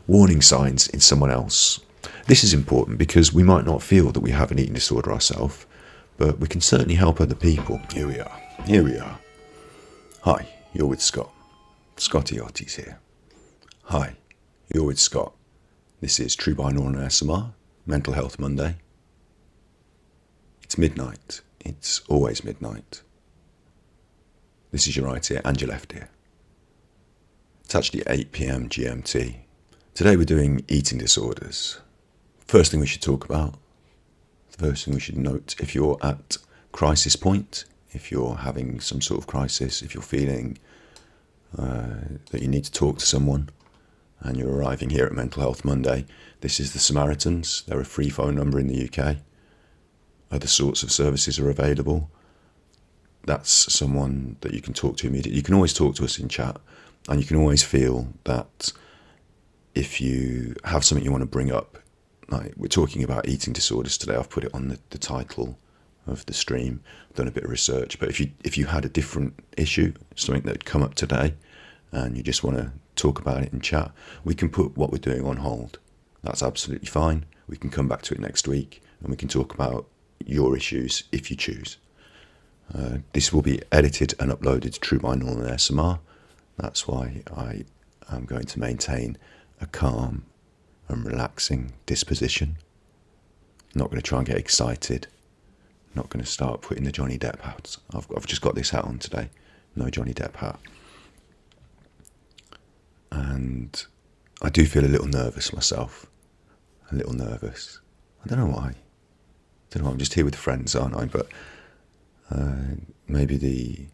warning signs in someone else. This is important because we might not feel that we have an eating disorder ourselves, but we can certainly help other people. Here we are. Hi, you're with Scott. Scotty Otties here. Hi, you're with Scott. This is True Binaural ASMR, Mental Health Monday. It's midnight. It's always midnight. This is your right ear and your left ear. It's actually 8 PM GMT. Today we're doing eating disorders. First thing we should talk about, the first thing we should note, if you're at crisis point, if you're having some sort of crisis, if you're feeling that you need to talk to someone and you're arriving here at Mental Health Monday, this is the Samaritans. They're a free phone number in the UK. Other sorts of services are available. That's someone that you can talk to immediately. You can always talk to us in chat, and you can always feel that if you have something you want to bring up, like we're talking about eating disorders today. I've put it on the title of the stream. I've done a bit of research, but if you had a different issue, something that had come up today, and you just want to talk about it in chat, we can put what we're doing on hold. That's absolutely fine. We can come back to it next week, and we can talk about your issues if you choose. This will be edited and uploaded to True Binaural ASMR. That's why I am going to maintain a calm and relaxing disposition. Not going to try and get excited. Not going to start putting the Johnny Depp hat. I've just got this hat on today. No Johnny Depp hat. And I do feel a little nervous myself. A little nervous. I don't know why. I'm just here with friends, aren't I? But maybe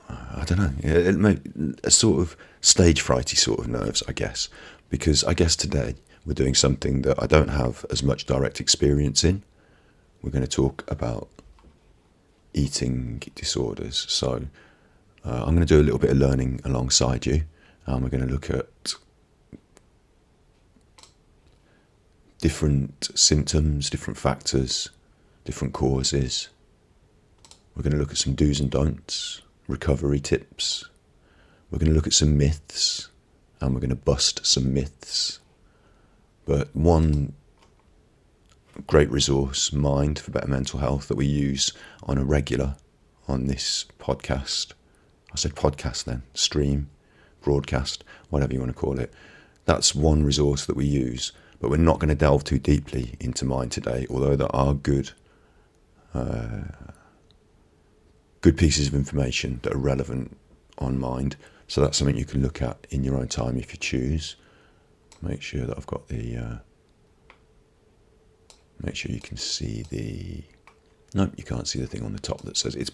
I don't know. It may a sort of stage frighty sort of nerves, I guess, because I guess today we're doing something that I don't have as much direct experience in. We're going to talk about eating disorders. So I'm going to do a little bit of learning alongside you. We're going to look at different symptoms, different factors, different causes. We're going to look at some do's and don'ts, recovery tips. We're going to look at some myths, and we're going to bust some myths. But one great resource, Mind for Better Mental Health, that we use on a regular on this podcast. I said podcast then, stream, broadcast, whatever you want to call it. That's one resource that we use. But we're not going to delve too deeply into Mind today, although there are good pieces of information that are relevant on Mind. So that's something you can look at in your own time if you choose. Make sure that I've got the... make sure you can see the... No, you can't see the thing on the top that says it's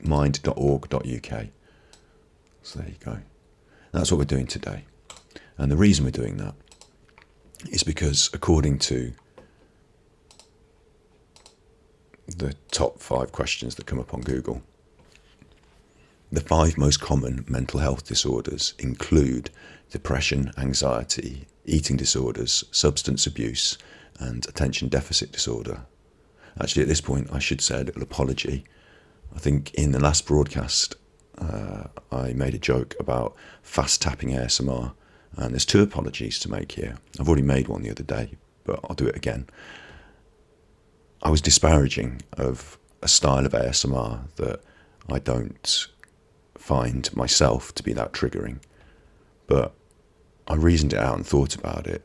mind.org.uk. So there you go. That's what we're doing today. And the reason we're doing that is because, according to the top 5 questions that come up on Google, the 5 most common mental health disorders include depression, anxiety, eating disorders, substance abuse, and attention deficit disorder. Actually, at this point, I should say a little apology. I think in the last broadcast, I made a joke about fast tapping ASMR. And there's 2 apologies to make here. I've already made one the other day, but I'll do it again. I was disparaging of a style of ASMR that I don't find myself to be that triggering. But I reasoned it out and thought about it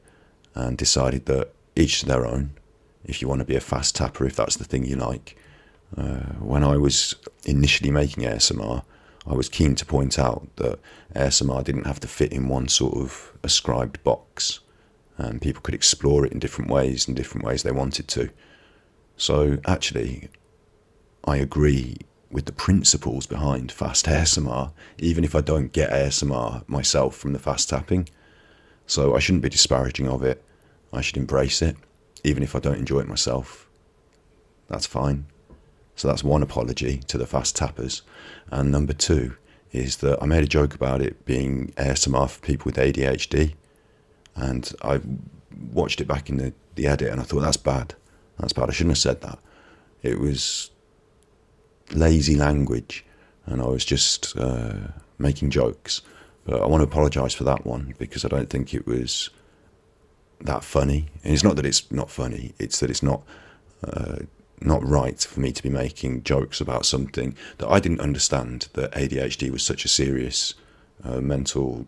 and decided that each to their own. If you want to be a fast tapper, if that's the thing you like. When I was initially making ASMR, I was keen to point out that ASMR didn't have to fit in one sort of ascribed box, and people could explore it in different ways they wanted to. So actually, I agree with the principles behind fast ASMR, even if I don't get ASMR myself from the fast tapping. So I shouldn't be disparaging of it. I should embrace it, even if I don't enjoy it myself. That's fine. So that's one apology to the fast tappers. And number 2 is that I made a joke about it being ASMR for people with ADHD. And I watched it back in the edit and I thought, that's bad. That's bad. I shouldn't have said that. It was lazy language and I was just making jokes. But I want to apologise for that one, because I don't think it was that funny. And it's not that it's not funny, it's that it's not right for me to be making jokes about something that I didn't understand, that ADHD was such a serious mental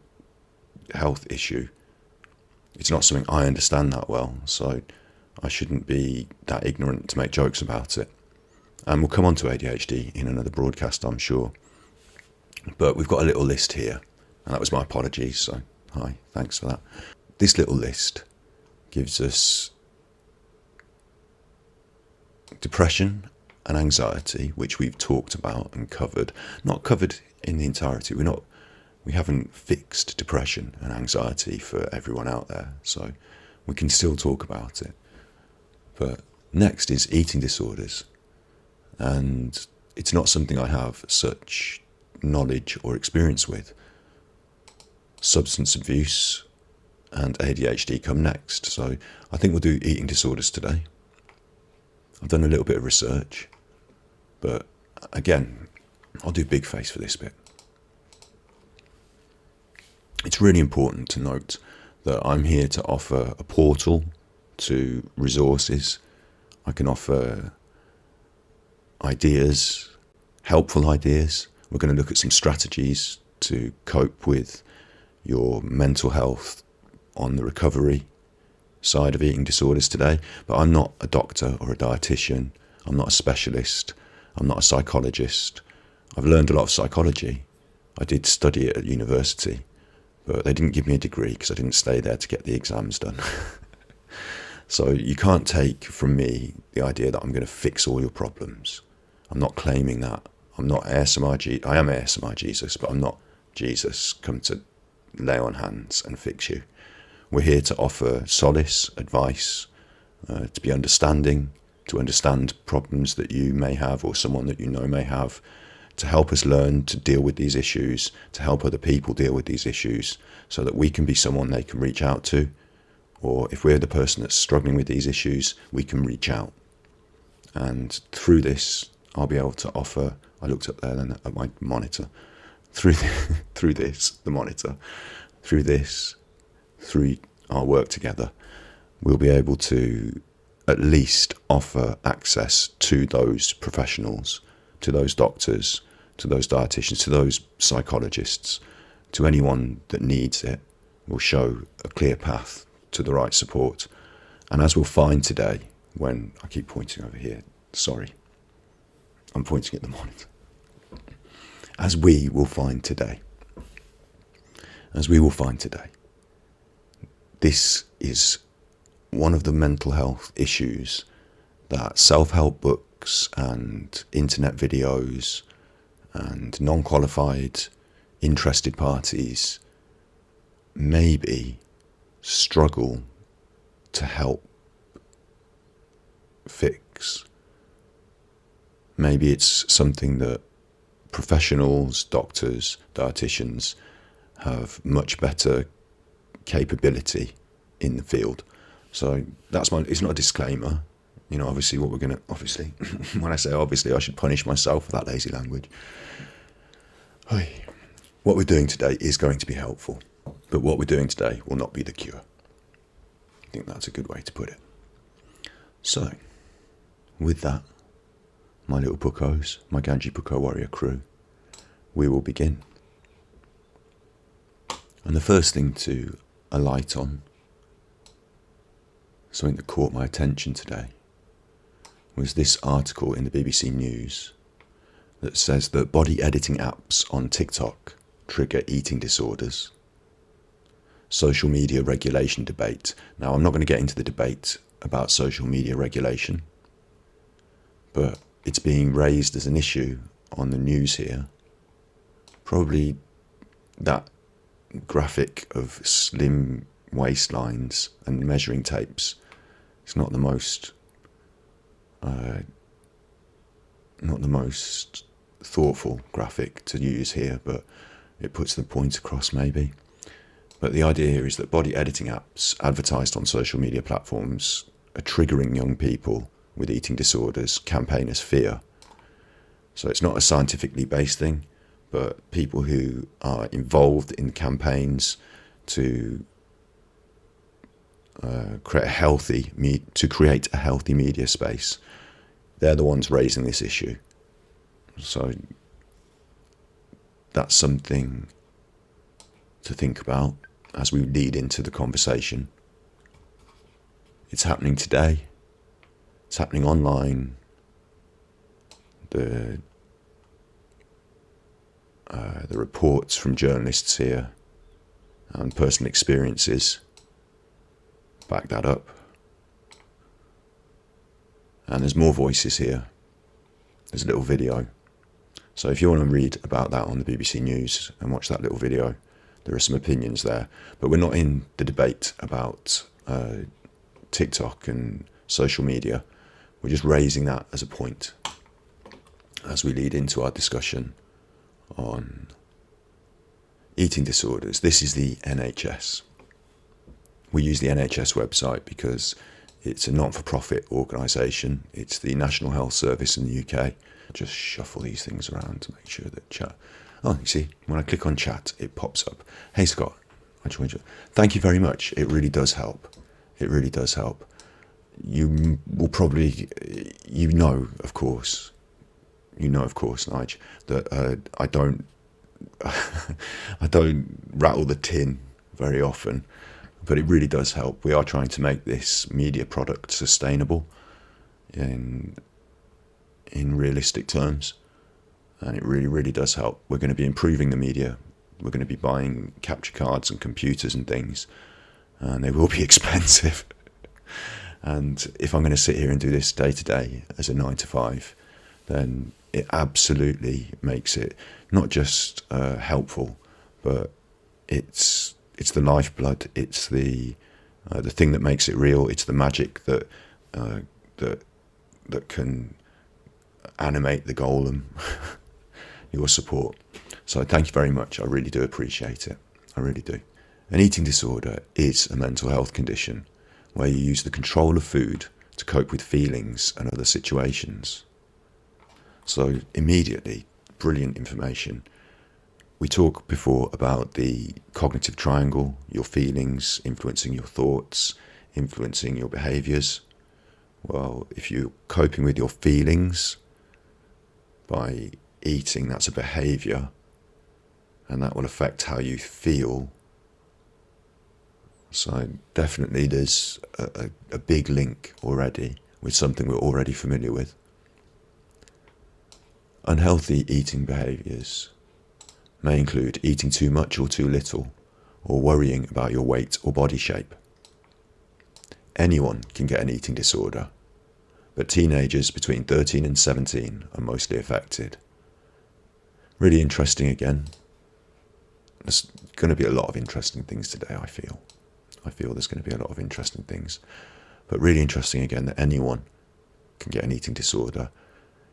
health issue. It's not something I understand that well, so I shouldn't be that ignorant to make jokes about it. And we'll come on to ADHD in another broadcast, I'm sure. But we've got a little list here, and that was my apologies, so hi, thanks for that. This little list gives us depression and anxiety, which we've talked about and covered. Not covered in the entirety. We haven't fixed depression and anxiety for everyone out there, so we can still talk about it. But next is eating disorders, and it's not something I have such knowledge or experience with. Substance abuse and ADHD come next, so I think we'll do eating disorders today. I've done a little bit of research, but again, I'll do big face for this bit. It's really important to note that I'm here to offer a portal to resources. I can offer ideas, helpful ideas. We're going to look at some strategies to cope with your mental health on the recovery side of eating disorders today. But I'm not a doctor or a dietitian. I'm not a specialist. I'm not a psychologist. I've learned a lot of psychology. I did study it at university, but they didn't give me a degree because I didn't stay there to get the exams done. So you can't take from me the idea that I'm going to fix all your problems. I'm not claiming that. I'm not ASMR. I am ASMR Jesus, but I'm not Jesus come to lay on hands and fix you. We're here to offer solace, advice, to be understanding, to understand problems that you may have or someone that you know may have, to help us learn to deal with these issues, to help other people deal with these issues, so that we can be someone they can reach out to, or if we're the person that's struggling with these issues, we can reach out. And through this, I'll be able to offer, I looked up there then at my monitor, through our work together, we'll be able to at least offer access to those professionals, to those doctors, to those dietitians, to those psychologists, to anyone that needs it. We'll show a clear path to the right support. And as we'll find today, when I keep pointing over here, sorry, I'm pointing at the monitor. As we will find today, this is one of the mental health issues that self-help books and internet videos and non-qualified interested parties maybe struggle to help fix. Maybe it's something that professionals, doctors, dietitians have much better capability in the field. So that's it's not a disclaimer. You know, obviously when I say obviously, I should punish myself for that lazy language. What we're doing today is going to be helpful, but what we're doing today will not be the cure. I think that's a good way to put it. So, with that, my little pukkos, my Ganji Pukko warrior crew, we will begin. And the first thing to alight on, something that caught my attention today, was this article in the BBC News that says that body editing apps on TikTok trigger eating disorders. Social media regulation debate. Now, I'm not going to get into the debate about social media regulation, but it's being raised as an issue on the news here. Probably that graphic of slim waistlines and measuring tapes is not the most thoughtful graphic to use here, but it puts the point across maybe. But the idea here is that body editing apps advertised on social media platforms are triggering young people with eating disorders, campaign as fear. So it's not a scientifically based thing, but people who are involved in campaigns to create a healthy media space, they're the ones raising this issue. So that's something to think about as we lead into the conversation. It's happening today. It's happening online. The reports from journalists here and personal experiences back that up. And there's more voices here. There's a little video. So if you want to read about that on the BBC News and watch that little video, there are some opinions there. But we're not in the debate about TikTok and social media. We're just raising that as a point as we lead into our discussion on eating disorders. This is the NHS. We use the NHS website because it's a not-for-profit organisation. It's the National Health Service in the UK. Just shuffle these things around to make sure that chat. Oh, you see, when I click on chat, it pops up. Hey, Scott, I joined you. Thank you very much. It really does help. It really does help. You will probably, of course, Nige, that I don't rattle the tin very often, but it really does help. We are trying to make this media product sustainable in realistic terms, and it really, really does help. We're going to be improving the media. We're going to be buying capture cards and computers and things, and they will be expensive. And if I'm going to sit here and do this day to day as a 9 to 5, then it absolutely makes it not just helpful, but it's the lifeblood. It's the thing that makes it real. It's the magic that can animate the golem. Your support. So thank you very much. I really do appreciate it. I really do. An eating disorder is a mental health condition where you use the control of food to cope with feelings and other situations. So immediately, brilliant information. We talked before about the cognitive triangle, your feelings influencing your thoughts, influencing your behaviours. Well, if you're coping with your feelings by eating, that's a behaviour, and that will affect how you feel. So definitely there's a big link already with something we're already familiar with. Unhealthy eating behaviours may include eating too much or too little, or worrying about your weight or body shape. Anyone can get an eating disorder, but teenagers between 13 and 17 are mostly affected. Really interesting again. There's going to be a lot of interesting things today, I feel. There's going to be a lot of interesting things. But really interesting again that anyone can get an eating disorder.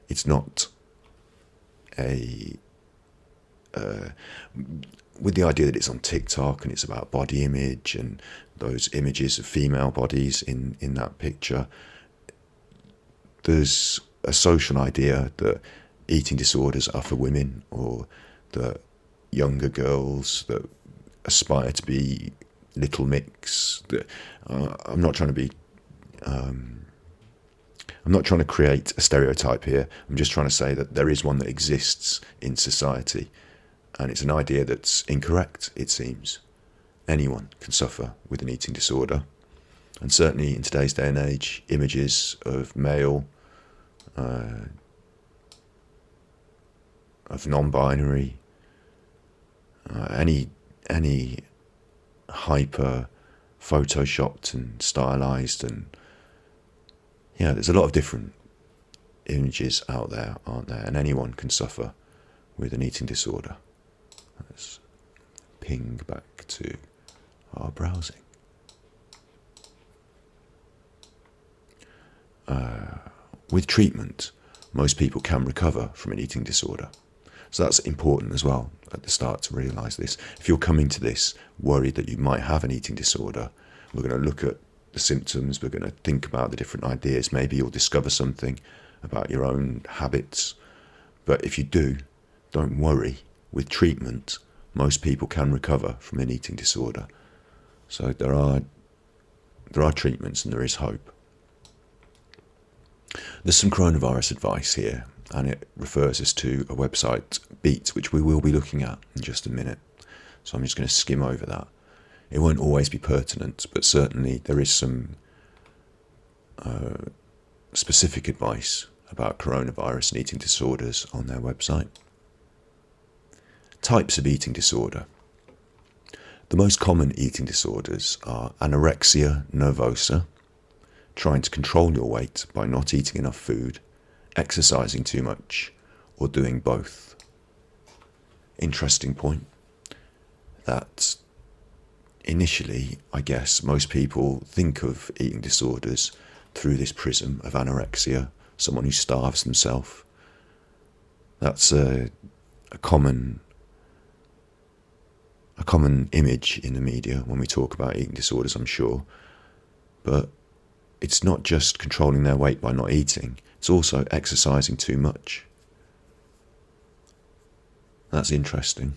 It's not with the idea that it's on TikTok and it's about body image and those images of female bodies in that picture. There's a social idea that eating disorders are for women, or that younger girls that aspire to be Little Mix. I'm not trying to create a stereotype here. I'm just trying to say that there is one that exists in society, and it's an idea that's incorrect, it seems. Anyone can suffer with an eating disorder, and certainly in today's day and age, images of male, of non-binary, any hyper photoshopped and stylized, and there's a lot of different images out there, aren't there? And anyone can suffer with an eating disorder. Let's ping back to our browsing. With treatment, most people can recover from an eating disorder. So that's important as well at the start to realise this. If you're coming to this worried that you might have an eating disorder, we're going to look at the symptoms, we're going to think about the different ideas. Maybe you'll discover something about your own habits. But if you do, don't worry. with treatment, most people can recover from an eating disorder. So there are treatments and there is hope. There's some coronavirus advice here, and it refers us to a website, Beat, which we will be looking at in just a minute. So I'm just going to skim over that. It won't always be pertinent, but certainly there is some specific advice about coronavirus and eating disorders on their website. Types of eating disorder. The most common eating disorders are anorexia nervosa, trying to control your weight by not eating enough food, exercising too much, or doing both. Interesting point. That initially, I guess, most people think of eating disorders through this prism of anorexia, someone who starves themselves. That's a common image in the media when we talk about eating disorders, I'm sure. But it's not just controlling their weight by not eating, it's also exercising too much. That's interesting.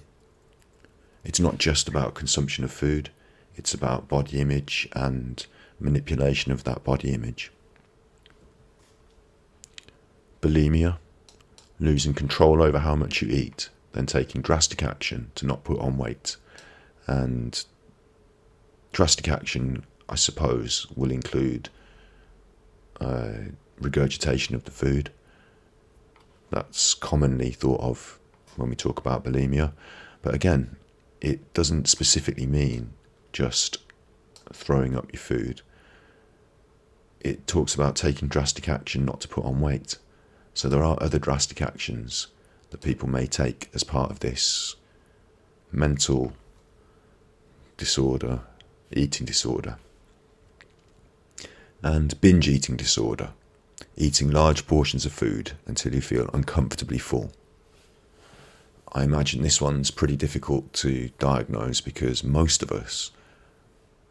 It's not just about consumption of food, it's about body image and manipulation of that body image. Bulimia, losing control over how much you eat, then taking drastic action to not put on weight. And drastic action, I suppose, will include regurgitation of the food. That's commonly thought of when we talk about bulimia. But again, it doesn't specifically mean just throwing up your food. It talks about taking drastic action not to put on weight. So there are other drastic actions that people may take as part of this mental disorder, eating disorder. And binge eating disorder, eating large portions of food until you feel uncomfortably full. I imagine this one's pretty difficult to diagnose because most of us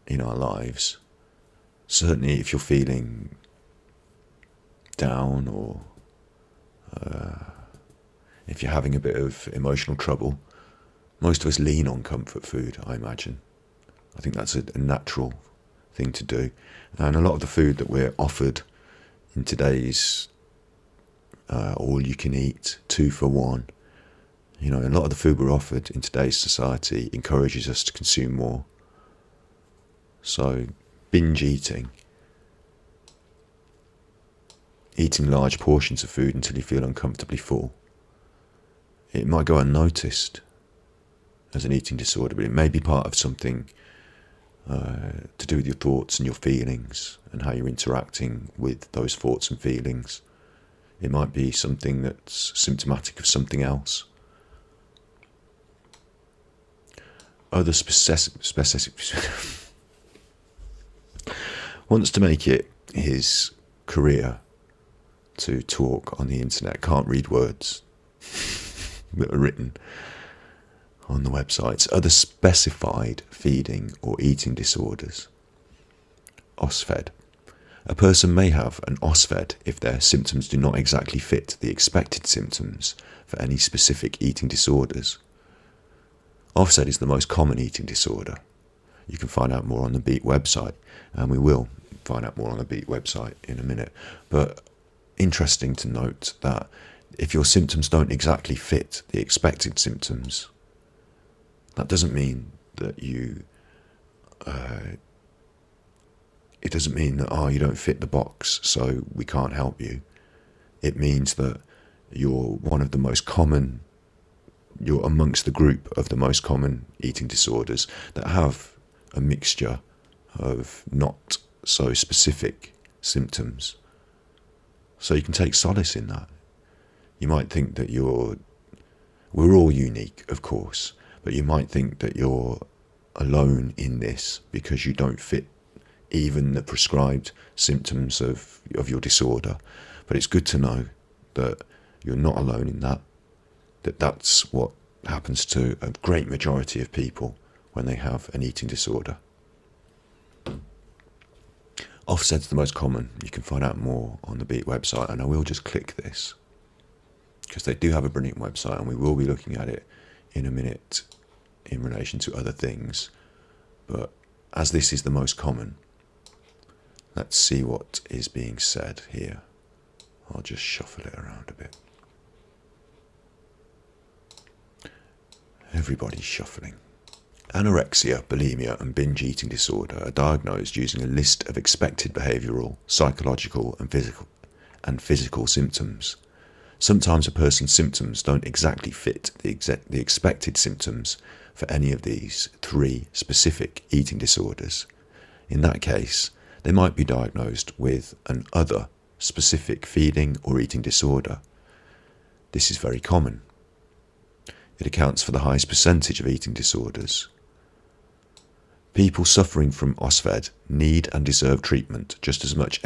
in our lives, certainly if you're feeling down or if you're having a bit of emotional trouble, most of us lean on comfort food, I imagine. I think that's a natural thing to do. And a lot of the food that we're offered in today's all-you-can-eat, 2-for-1, a lot of the food we're offered in today's society encourages us to consume more. So binge eating large portions of food until you feel uncomfortably full, it might go unnoticed as an eating disorder, but it may be part of something to do with your thoughts and your feelings and how you're interacting with those thoughts and feelings. It might be something that's symptomatic of something else. Other specific wants to make it his career to talk on the internet, can't read words that are written on the websites. Other specified feeding or eating disorders. OSFED. A person may have an OSFED if their symptoms do not exactly fit the expected symptoms for any specific eating disorders. OSFED is the most common eating disorder. You can find out more on the Beat website, and we will find out more on the Beat website in a minute. But interesting to note that if your symptoms don't exactly fit the expected symptoms, that doesn't mean that you it doesn't mean that you don't fit the box, so we can't help you. It means that you're amongst the group of the most common eating disorders that have a mixture of not so specific symptoms. So you can take solace in that. You might think that we're all unique, of course, but you might think that you're alone in this because you don't fit even the prescribed symptoms of your disorder. But it's good to know that you're not alone in that's what happens to a great majority of people when they have an eating disorder. OSFED's the most common. You can find out more on the Beat website, and I will just click this because they do have a brilliant website and we will be looking at it in a minute in relation to other things, but as this is the most common, let's see what is being said here. I'll just shuffle it around a bit. Everybody's shuffling. Anorexia, bulimia and binge eating disorder are diagnosed using a list of expected behavioural, psychological and physical symptoms. Sometimes a person's symptoms don't exactly fit the expected symptoms for any of these 3 specific eating disorders. In that case, they might be diagnosed with an other specific feeding or eating disorder. This is very common. It accounts for the highest percentage of eating disorders. People suffering from OSFED need and deserve treatment just as much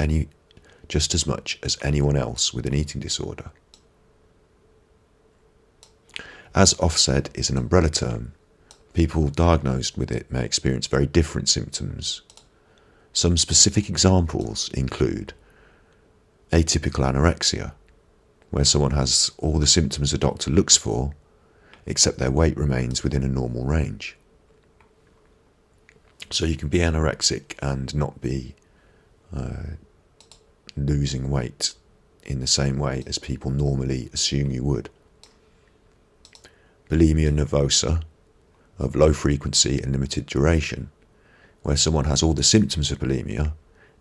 as anyone else with an eating disorder. As OSFED is an umbrella term, people diagnosed with it may experience very different symptoms. Some specific examples include atypical anorexia, where someone has all the symptoms a doctor looks for, except their weight remains within a normal range. So you can be anorexic and not be losing weight in the same way as people normally assume you would. Bulimia nervosa, of low frequency and limited duration, where someone has all the symptoms of bulimia,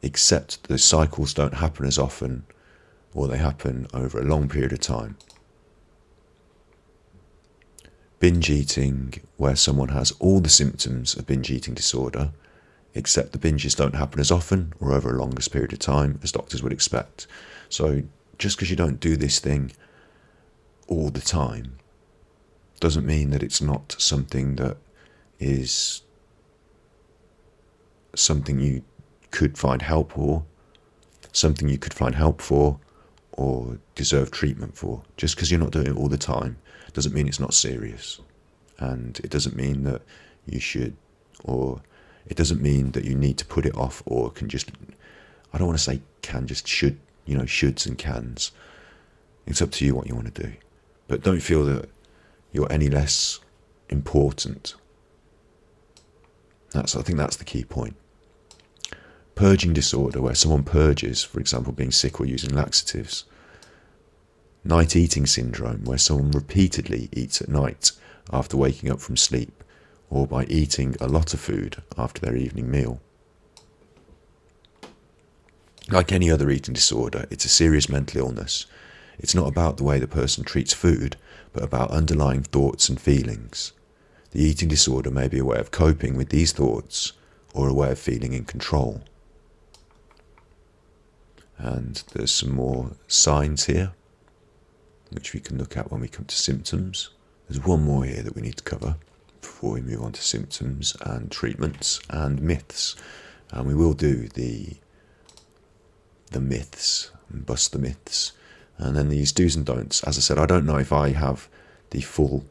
except the cycles don't happen as often, or they happen over a long period of time. Binge eating, where someone has all the symptoms of binge eating disorder, except the binges don't happen as often or over a longest period of time as doctors would expect. So just because you don't do this thing all the time doesn't mean that it's not something that is something you could find help for, or deserve treatment for. Just because you're not doing it all the time doesn't mean it's not serious. And it doesn't mean that you should, or it doesn't mean that you need to put it off, or can just, I don't want to say can, just should, shoulds and cans. It's up to you what you want to do. But don't feel that you're any less important. I think that's the key point. Purging disorder, where someone purges, for example, being sick or using laxatives. Night eating syndrome, where someone repeatedly eats at night after waking up from sleep, or by eating a lot of food after their evening meal. Like any other eating disorder, it's a serious mental illness. It's not about the way the person treats food, but about underlying thoughts and feelings. The eating disorder may be a way of coping with these thoughts, or a way of feeling in control. And there's some more signs here, which we can look at when we come to symptoms. There's one more here that we need to cover before we move on to symptoms and treatments and myths. And we will do the myths and bust the myths. And then these do's and don'ts. As I said, I don't know if I have the full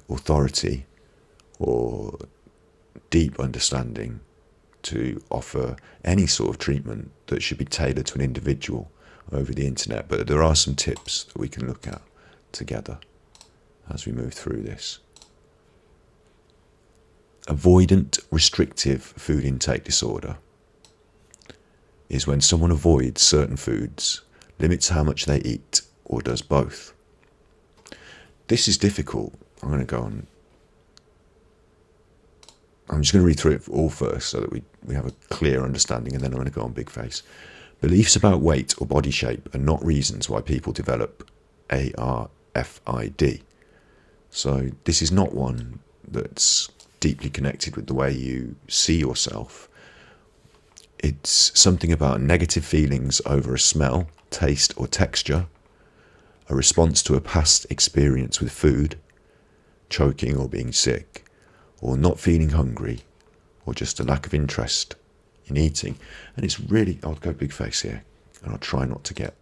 authority or deep understanding to offer any sort of treatment that should be tailored to an individual over the internet, but there are some tips that we can look at together as we move through this. Avoidant restrictive food intake disorder is when someone avoids certain foods, limits how much they eat, or does both. This is difficult. I'm going to go on. I'm just going to read through it all first so that we have a clear understanding, and then I'm going to go on big face. Beliefs about weight or body shape are not reasons why people develop ARFID. So this is not one that's deeply connected with the way you see yourself. It's something about negative feelings over a smell, taste or texture, a response to a past experience with food, choking or being sick, or not feeling hungry, or just a lack of interest in eating. And it's really, I'll go big face here, and I'll try not to get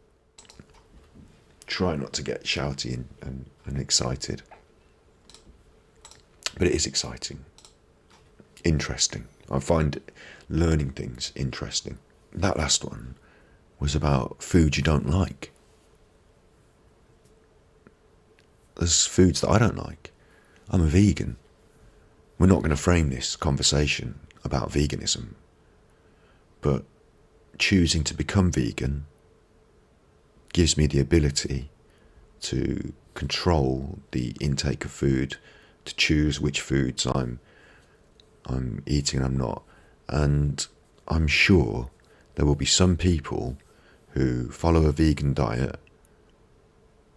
shouty and excited. But it is exciting, interesting. I find learning things interesting. That last one was about food you don't like. there's foods that I don't like. I'm a vegan. We're not going to frame this conversation about veganism, but choosing to become vegan gives me the ability to control the intake of food, to choose which foods I'm eating and I'm not. And I'm sure there will be some people who follow a vegan diet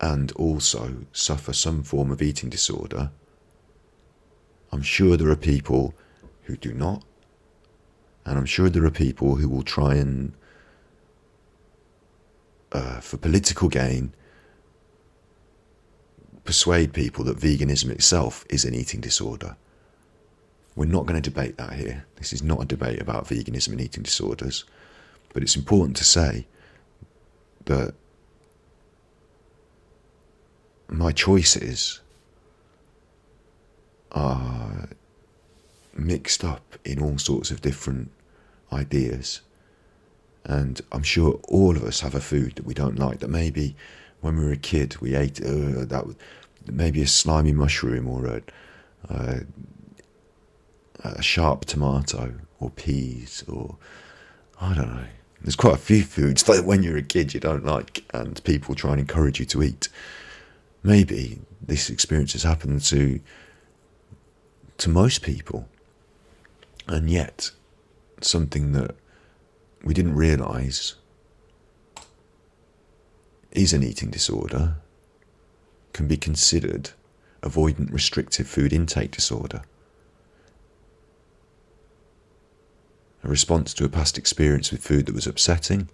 and also suffer some form of eating disorder. I'm sure there are people who do not, and I'm sure there are people who will try and, for political gain, persuade people that veganism itself is an eating disorder. We're not going to debate that here. This is not a debate about veganism and eating disorders, but it's important to say that my choices are mixed up in all sorts of different ideas, and I'm sure all of us have a food that we don't like, that maybe when we were a kid we ate maybe a slimy mushroom or a sharp tomato or peas, or I don't know. There's quite a few foods that when you're a kid you don't like and people try and encourage you to eat. Maybe this experience has happened to most people, and yet something that we didn't realise is an eating disorder can be considered avoidant restrictive food intake disorder, a response to a past experience with food that was upsetting,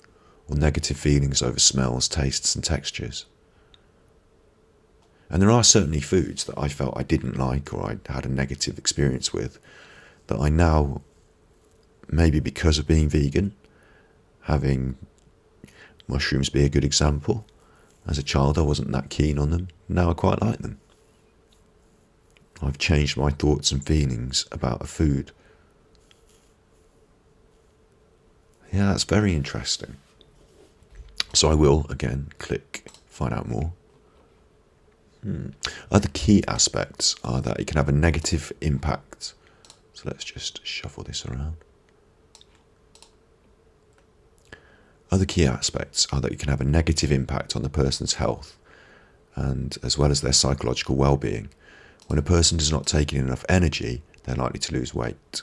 or negative feelings over smells, tastes and textures. And there are certainly foods that I felt I didn't like or I had a negative experience with that I now, maybe because of being vegan, having mushrooms be a good example. As a child I wasn't that keen on them, now I quite like them. I've changed my thoughts and feelings about a food. Yeah, that's very interesting. So I will, again, click find out more. Other key aspects are that it can have a negative impact. So let's just shuffle this around. Other key aspects are that it can have a negative impact on the person's health and as well as their psychological well-being. When a person does not take in enough energy, they're likely to lose weight.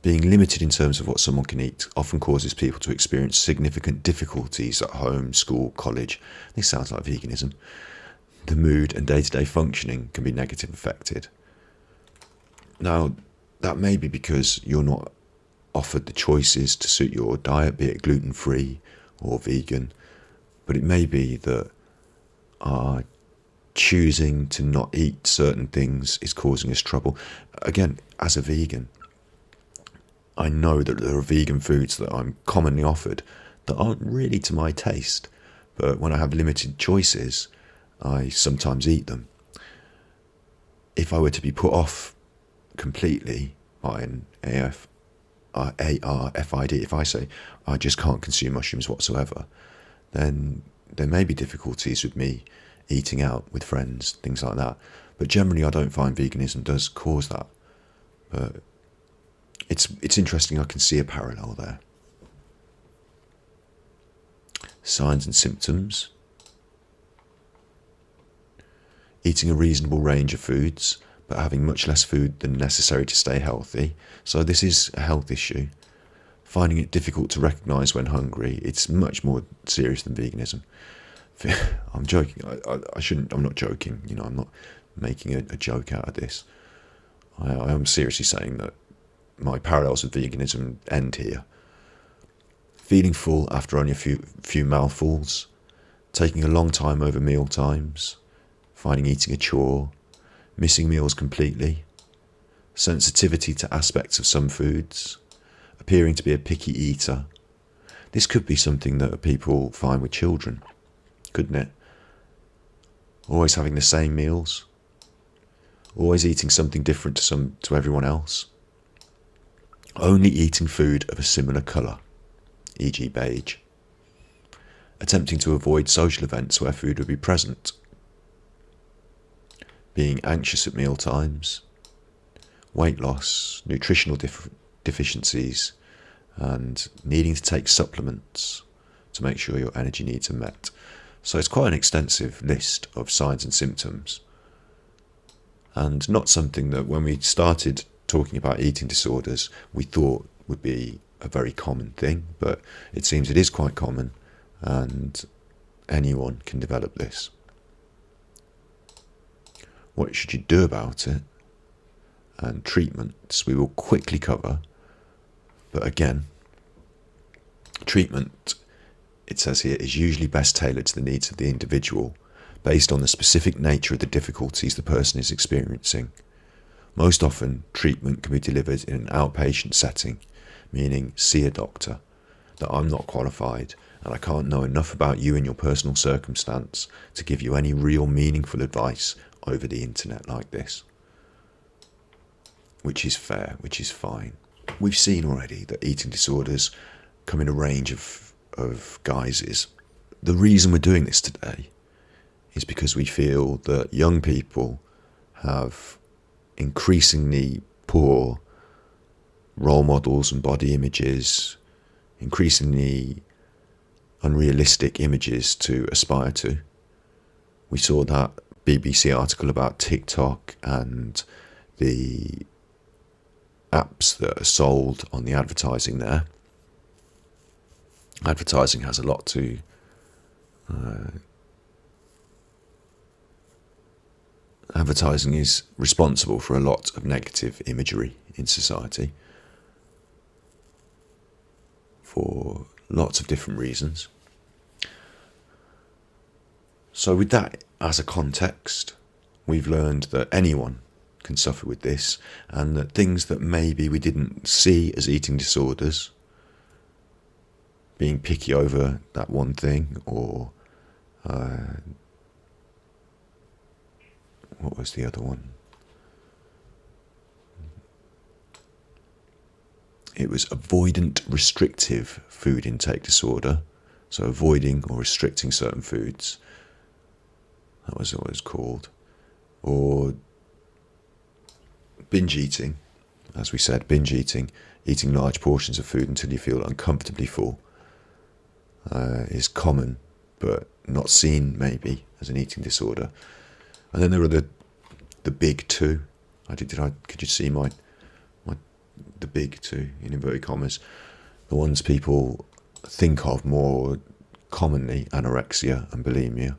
Being limited in terms of what someone can eat often causes people to experience significant difficulties at home, school, college. This sounds like veganism. The mood and day-to-day functioning can be negatively affected. Now, that may be because you're not offered the choices to suit your diet, be it gluten-free or vegan, but it may be that choosing to not eat certain things is causing us trouble. Again, as a vegan, I know that there are vegan foods that I'm commonly offered that aren't really to my taste, but when I have limited choices, I sometimes eat them. If I were to be put off completely by an ARFID, if I say I just can't consume mushrooms whatsoever, then there may be difficulties with me eating out with friends, things like that. But generally I don't find veganism does cause that. But it's interesting, I can see a parallel there. Signs and symptoms. Eating a reasonable range of foods, but having much less food than necessary to stay healthy. So this is a health issue. Finding it difficult to recognise when hungry. It's much more serious than veganism. I'm joking. I shouldn't. I'm not joking. You know, I'm not making a joke out of this. I am seriously saying that my parallels with veganism end here. Feeling full after only a few mouthfuls. Taking a long time over meal times. Finding eating a chore. Missing meals completely. Sensitivity to aspects of some foods. Appearing to be a picky eater. This could be something that people find with children, couldn't it? Always having the same meals. Always eating something different to everyone else. Only eating food of a similar colour, e.g. beige. Attempting to avoid social events where food would be present. being anxious at meal times, weight loss, nutritional deficiencies, and needing to take supplements to make sure your energy needs are met. So it's quite an extensive list of signs and symptoms, and not something that when we started talking about eating disorders we thought would be a very common thing, but it seems it is quite common, and anyone can develop this. What should you do about it? And treatments we will quickly cover, but again, treatment, it says here, is usually best tailored to the needs of the individual based on the specific nature of the difficulties the person is experiencing. Most often, treatment can be delivered in an outpatient setting, meaning see a doctor, that I'm not qualified and I can't know enough about you and your personal circumstance to give you any real meaningful advice over the internet like this. Which is fair, which is fine. We've seen already that eating disorders come in a range of guises. The reason we're doing this today is because we feel that young people have increasingly poor role models and body images, increasingly unrealistic images to aspire to. We saw that BBC article about TikTok and the apps that are sold on the advertising there. Advertising has a lot to advertising is responsible for a lot of negative imagery in society for lots of different reasons. So with that as a context, we've learned that anyone can suffer with this, and that things that maybe we didn't see as eating disorders, being picky over that one thing, or what was the other one? It was avoidant restrictive food intake disorder, so avoiding or restricting certain foods. That was what it was called. Or binge eating, as we said, binge eating, eating large portions of food until you feel uncomfortably full, is common, but not seen maybe as an eating disorder. And then there are the big two. Could you see the big two in inverted commas? The ones people think of more commonly, anorexia and bulimia.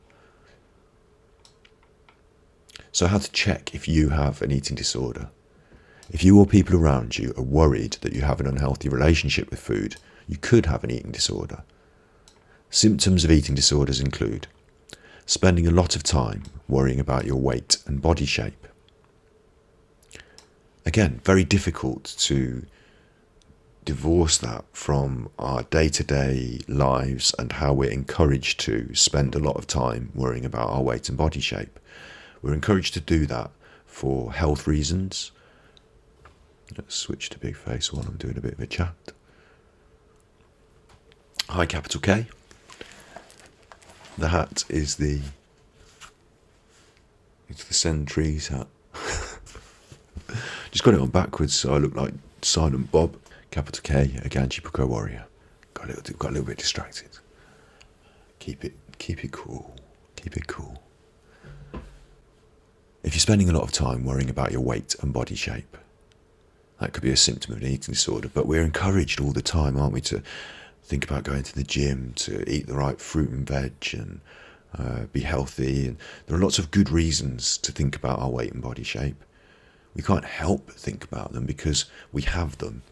So how to check if you have an eating disorder? If you or people around you are worried that you have an unhealthy relationship with food, you could have an eating disorder. Symptoms of eating disorders include spending a lot of time worrying about your weight and body shape. Again, very difficult to divorce that from our day-to-day lives and how we're encouraged to spend a lot of time worrying about our weight and body shape. We're encouraged to do that for health reasons. Let's switch to big face while I'm doing a bit of a chat. Hi, capital K. The hat is it's the Sentry's hat. Just got it on backwards so I look like Silent Bob. Capital K, a Ganji PUKKO warrior. Got a little bit distracted. Keep it cool. Keep it cool. If you're spending a lot of time worrying about your weight and body shape, that could be a symptom of an eating disorder, but we're encouraged all the time, aren't we, to think about going to the gym, to eat the right fruit and veg and be healthy. And there are lots of good reasons to think about our weight and body shape. We can't help but think about them because we have them.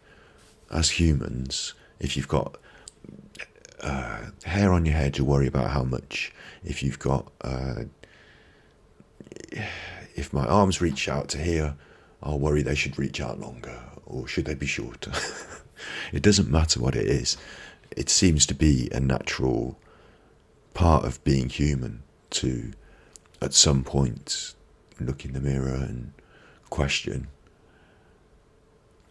As humans, if you've got hair on your head, you worry about how much. If you've got, if my arms reach out to here, I'll worry they should reach out longer, or should they be shorter? It doesn't matter what it is. It seems to be a natural part of being human to, at some point, look in the mirror and question.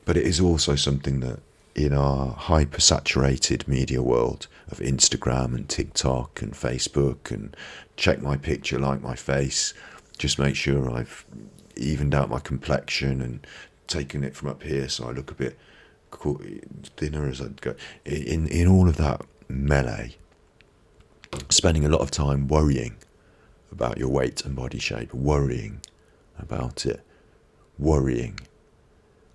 But it is also something that in our hyper-saturated media world of Instagram and TikTok and Facebook and check my picture, like my face, just make sure I've evened out my complexion and taken it from up here so I look a bit thinner as I go. In all of that melee, spending a lot of time worrying about your weight and body shape, worrying about it, worrying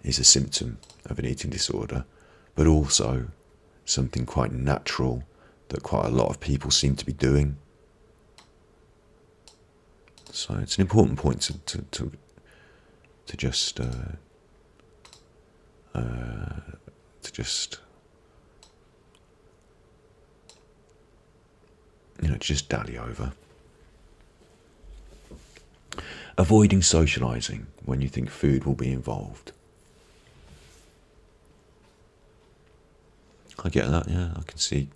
is a symptom of an eating disorder, but also something quite natural that quite a lot of people seem to be doing. So it's an important point to just just dally over. Avoiding socialising when you think food will be involved. I get that, yeah. I can see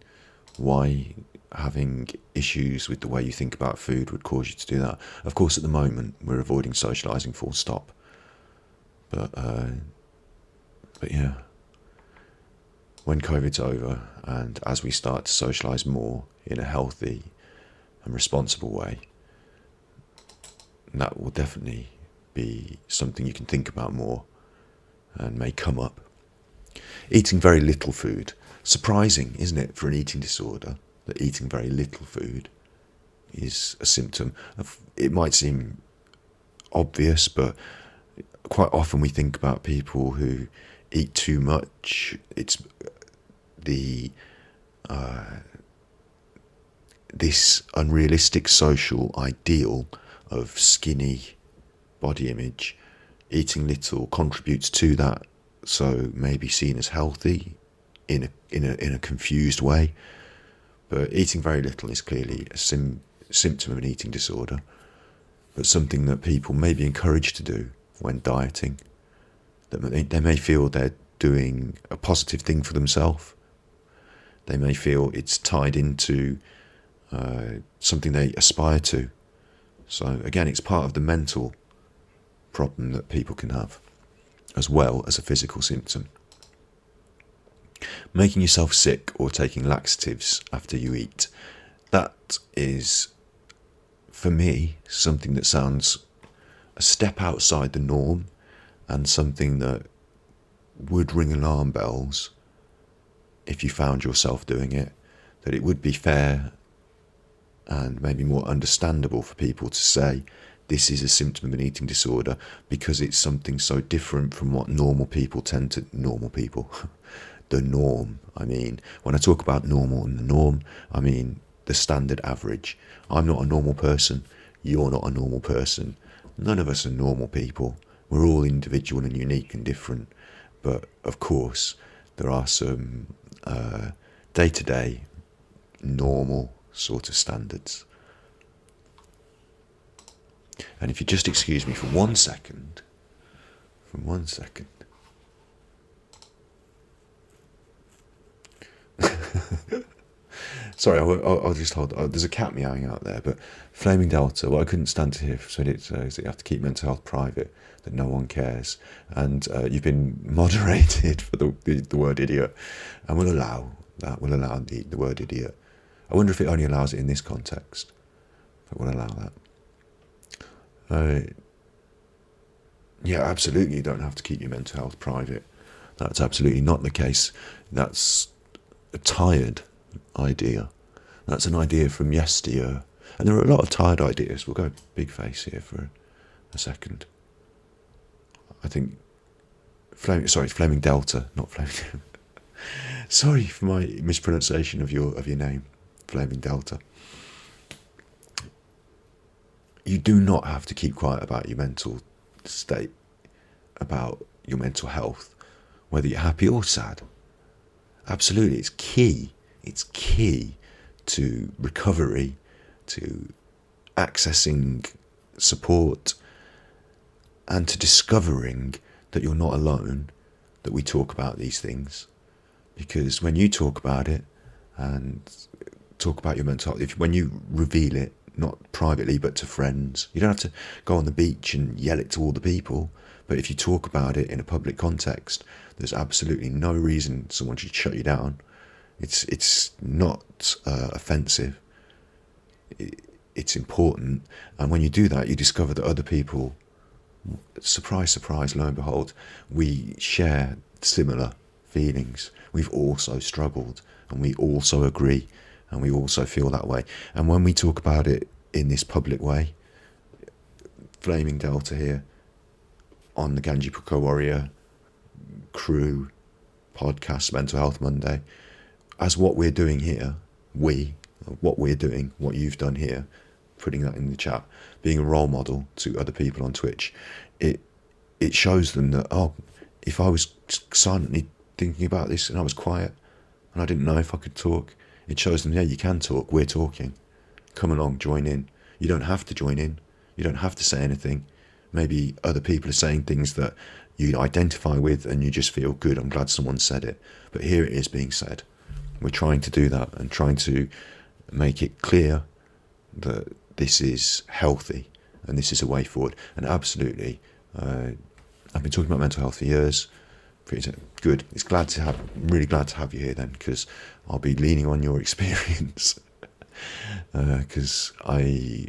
why having issues with the way you think about food would cause you to do that. Of course, at the moment, we're avoiding socialising full stop. But yeah, when COVID's over and as we start to socialise more in a healthy and responsible way, that will definitely be something you can think about more and may come up. Eating very little food. Surprising, isn't it, for an eating disorder, that eating very little food is a symptom of, it might seem obvious, but quite often we think about people who eat too much. It's the this unrealistic social ideal of skinny body image. Eating little contributes to that, so maybe seen as healthy in a confused way. But eating very little is clearly a symptom of an eating disorder, but something that people may be encouraged to do when dieting. That they may feel they're doing a positive thing for themselves. They may feel it's tied into something they aspire to. So again, it's part of the mental problem that people can have, as well as a physical symptom. Making yourself sick or taking laxatives after you eat. That is, for me, something that sounds a step outside the norm and something that would ring alarm bells if you found yourself doing it. That it would be fair and maybe more understandable for people to say this is a symptom of an eating disorder because it's something so different from what normal people tend to... Normal people... The norm, I mean. When I talk about normal and the norm, I mean the standard average. I'm not a normal person. You're not a normal person. None of us are normal people. We're all individual and unique and different. But, of course, there are some day-to-day normal sort of standards. And if you just excuse me for 1 second, Sorry, I'll just hold. There's a cat meowing out there, but Flaming Delta, what I couldn't stand to hear said it is that you have to keep mental health private, that no one cares. And you've been moderated for the word idiot, and we'll allow that. We'll allow the word idiot. I wonder if it only allows it in this context, but we'll allow that. Yeah, absolutely, you don't have to keep your mental health private. That's absolutely not the case. That's a tired idea. That's an idea from yesteryear. And there are a lot of tired ideas. We'll go big face here for a second. I think Flaming Delta, not Flaming. Sorry for my mispronunciation of your name, Flaming Delta. You do not have to keep quiet about your mental state, about your mental health, whether you're happy or sad. Absolutely, it's key. It's key to recovery, to accessing support, and to discovering that you're not alone, that we talk about these things. Because when you talk about it and talk about your mental health, when you reveal it, not privately but to friends, you don't have to go on the beach and yell it to all the people, but if you talk about it in a public context, there's absolutely no reason someone should shut you down. It's not offensive. it's important. And when you do that, you discover that other people, surprise, surprise, lo and behold, we share similar feelings. We've also struggled, and we also agree, and we also feel that way. And when we talk about it in this public way, Flaming Delta here on the Ganji PUKKO Warrior Crew podcast, Mental Health Monday, as what we're doing here, what we're doing, what you've done here, putting that in the chat, being a role model to other people on Twitch, it shows them that, oh, if I was silently thinking about this and I was quiet and I didn't know if I could talk, it shows them, yeah, you can talk, we're talking. Come along, join in. You don't have to join in. You don't have to say anything. Maybe other people are saying things that you identify with and you just feel good, I'm glad someone said it. But here it is being said. We're trying to do that and trying to make it clear that this is healthy and this is a way forward. And absolutely, I've been talking about mental health for years. Good. It's really glad to have you here then, because I'll be leaning on your experience. Because I'm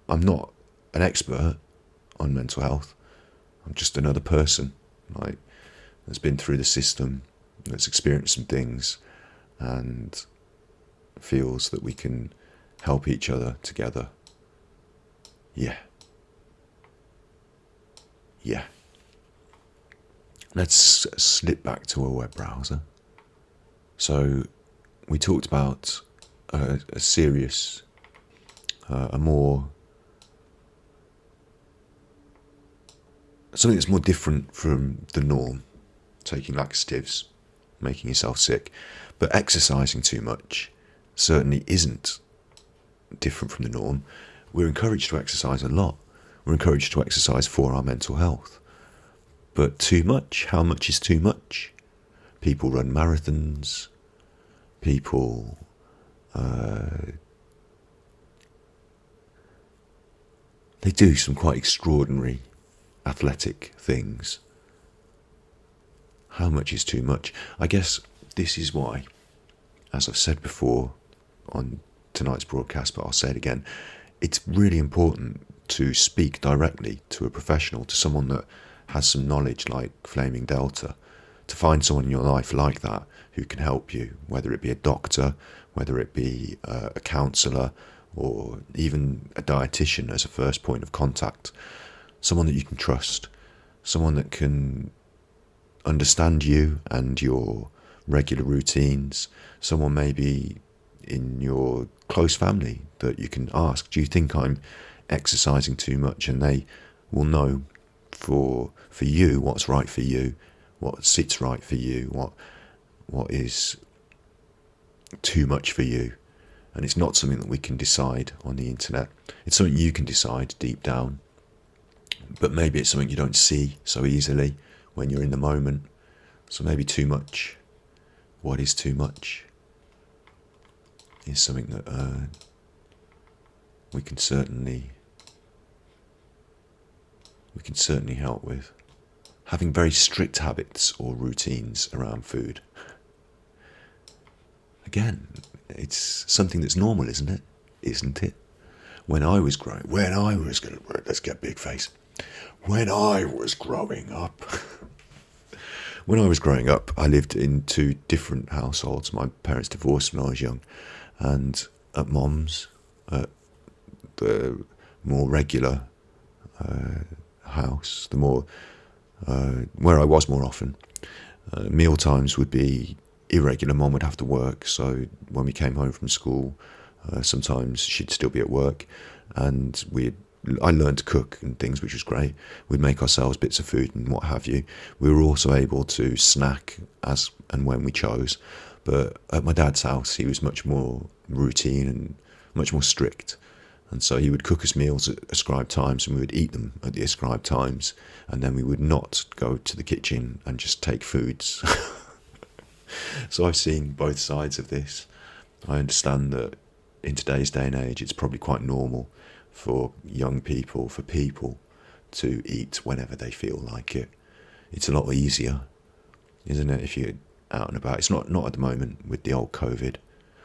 not an expert on mental health. I'm just another person, like, that's been through the system, that's experienced some things, and feels that we can help each other together. Yeah. Let's slip back to a web browser. So we talked about a serious, something that's more different from the norm, taking laxatives, making yourself sick. But exercising too much certainly isn't different from the norm. We're encouraged to exercise a lot. We're encouraged to exercise for our mental health. But too much? How much is too much? People run marathons. People they do some quite extraordinary athletic things. How much is too much? I guess this is why, as I've said before on tonight's broadcast, but I'll say it again, it's really important to speak directly to a professional, to someone that has some knowledge like Flaming Delta, to find someone in your life like that who can help you, whether it be a doctor, whether it be a counsellor, or even a dietitian as a first point of contact. Someone that you can trust, someone that can understand you and your regular routines, someone maybe in your close family that you can ask, do you think I'm exercising too much? And they will know for you what's right for you, what sits right for you, what is too much for you. And it's not something that we can decide on the internet. It's something you can decide deep down. But maybe it's something you don't see so easily when you're in the moment. So maybe too much, what is too much, is something that we can certainly help with. Having very strict habits or routines around food. Again, it's something that's normal, isn't it? Isn't it? When I was growing up, I lived in two different households. My parents divorced when I was young, and at Mom's, at the more regular house, the more where I was more often, meal times would be irregular. Mom would have to work, so when we came home from school, sometimes she'd still be at work, and I learned to cook and things, which was great. We'd make ourselves bits of food and what have you. We were also able to snack as and when we chose. But at my dad's house, he was much more routine and much more strict. And so he would cook us meals at ascribed times, and we would eat them at the ascribed times. And then we would not go to the kitchen and just take foods. So I've seen both sides of this. I understand that in today's day and age, it's probably quite normal for young people, for people to eat whenever they feel like it. It's a lot easier, isn't it, if you're out and about? It's not at the moment with the old COVID,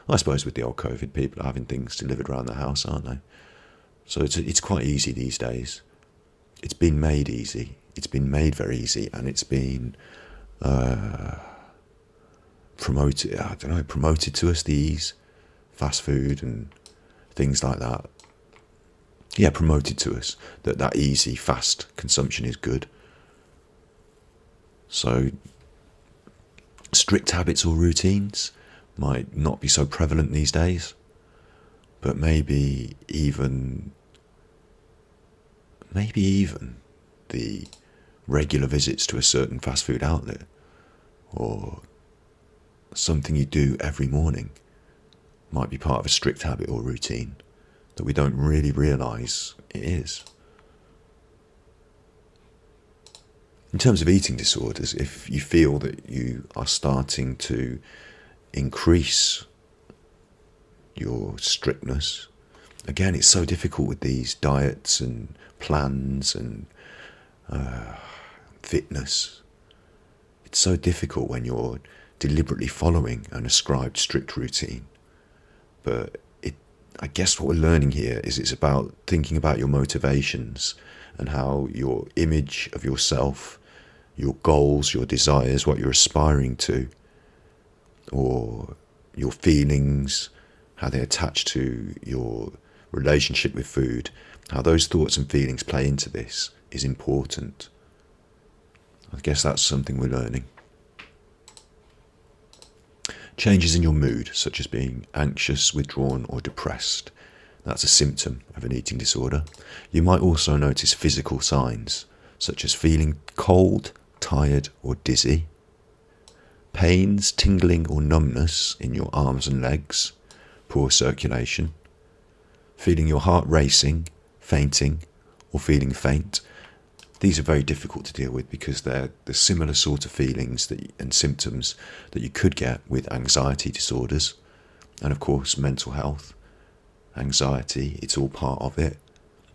I suppose with the old COVID, people are having things delivered around the house, aren't they? So it's quite easy these days. It's been made easy. It's been made very easy, and it's been promoted to us, the ease, fast food and things like that. Yeah, promoted to us that easy, fast consumption is good. So strict habits or routines might not be so prevalent these days, but maybe even the regular visits to a certain fast food outlet, or something you do every morning, might be part of a strict habit or routine that we don't really realise it is. In terms of eating disorders, if you feel that you are starting to increase your strictness, again, it's so difficult with these diets and plans and fitness. It's so difficult when you're deliberately following an ascribed strict routine. But I guess what we're learning here is it's about thinking about your motivations and how your image of yourself, your goals, your desires, what you're aspiring to, or your feelings, how they attach to your relationship with food, how those thoughts and feelings play into this is important. I guess that's something we're learning. Changes in your mood, such as being anxious, withdrawn, or depressed. That's a symptom of an eating disorder. You might also notice physical signs, such as feeling cold, tired, or dizzy. Pains, tingling, or numbness in your arms and legs. Poor circulation. Feeling your heart racing, fainting, or feeling faint. These are very difficult to deal with because they're the similar sort of feelings and symptoms that you could get with anxiety disorders. And of course, mental health, anxiety, it's all part of it.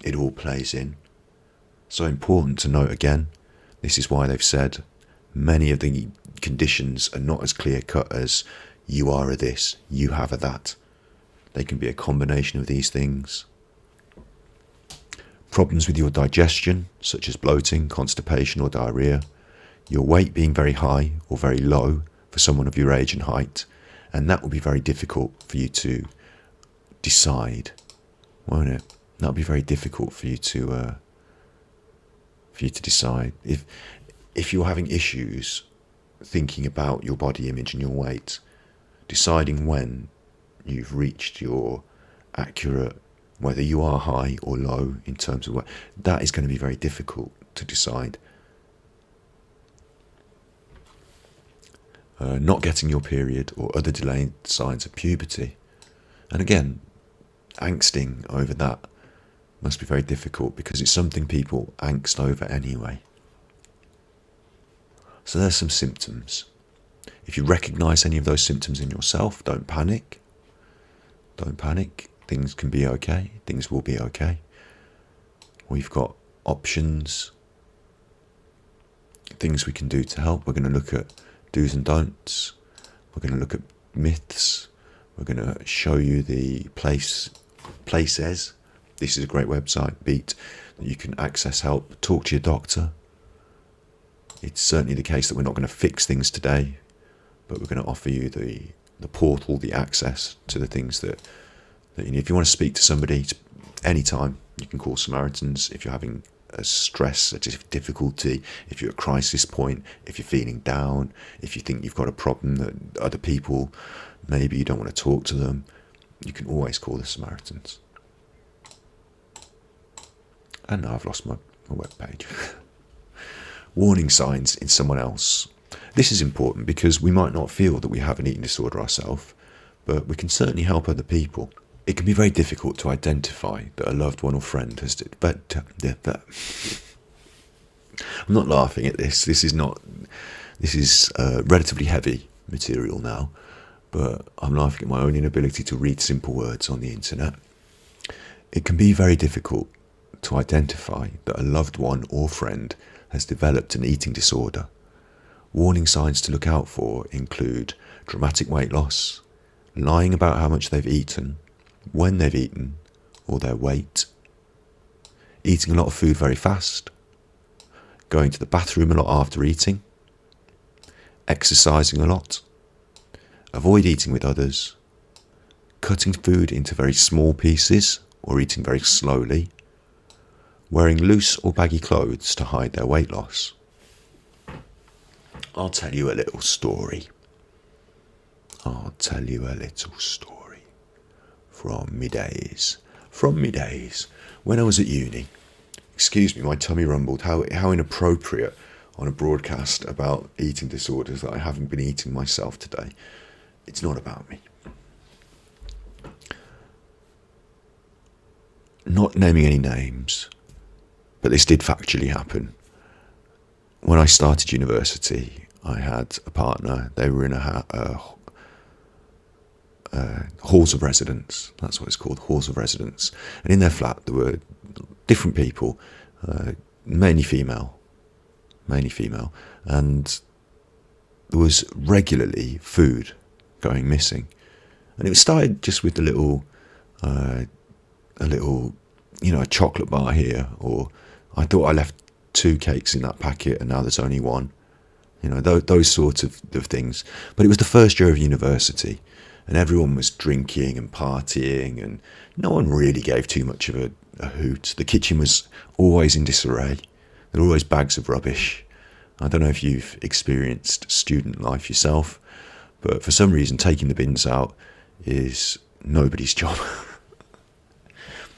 It all plays in. So important to note again, this is why they've said many of the conditions are not as clear-cut as you are a this, you have a that. They can be a combination of these things. Problems with your digestion, such as bloating, constipation, or diarrhea. Your weight being very high or very low for someone of your age and height. And that will be very difficult for you to decide, won't it? That will be very difficult for you to decide. If you're having issues thinking about your body image and your weight, deciding when you've reached your accurate, whether you are high or low in terms of weight, that is going to be very difficult to decide. Not getting your period or other delayed signs of puberty. And again, angsting over that must be very difficult because it's something people angst over anyway. So there's some symptoms. If you recognise any of those symptoms in yourself, don't panic. Don't panic. Things can be okay. Things will be okay. We've got options, things we can do to help. We're going to look at do's and don'ts. We're going to look at myths. We're going to show you the places. This is a great website, Beat, that you can access help, talk to your doctor. It's certainly the case that we're not going to fix things today, but we're going to offer you the portal, the access to the things that you need. If you want to speak to somebody anytime, you can call Samaritans. If you're having a stress, a difficulty, if you're at a crisis point, if you're feeling down, if you think you've got a problem that other people, maybe you don't want to talk to them, you can always call the Samaritans. And now I've lost my webpage. Warning signs in someone else. This is important because we might not feel that we have an eating disorder ourselves, but we can certainly help other people. It can be very difficult to identify that a loved one or friend has... But I'm not laughing at this. This is relatively heavy material now, but I'm laughing at my own inability to read simple words on the internet. It can be very difficult to identify that a loved one or friend has developed an eating disorder. Warning signs to look out for include dramatic weight loss, lying about how much they've eaten, when they've eaten, or their weight, eating a lot of food very fast, going to the bathroom a lot after eating, exercising a lot, avoid eating with others, cutting food into very small pieces or eating very slowly, wearing loose or baggy clothes to hide their weight loss. I'll tell you a little story. From me days. When I was at uni. Excuse me, my tummy rumbled. How inappropriate on a broadcast about eating disorders that I haven't been eating myself today. It's not about me. Not naming any names, but this did factually happen. When I started university, I had a partner. They were in halls of residence. That's what it's called, halls of residence. And in their flat, there were different people, mainly female, and there was regularly food going missing. And it started just with a chocolate bar here, or I thought I left 2 cakes in that packet and now there's only 1. Those sorts of things. But it was the first year of university and everyone was drinking and partying and no one really gave too much of a hoot. The kitchen was always in disarray. There were always bags of rubbish. I don't know if you've experienced student life yourself, but for some reason taking the bins out is nobody's job.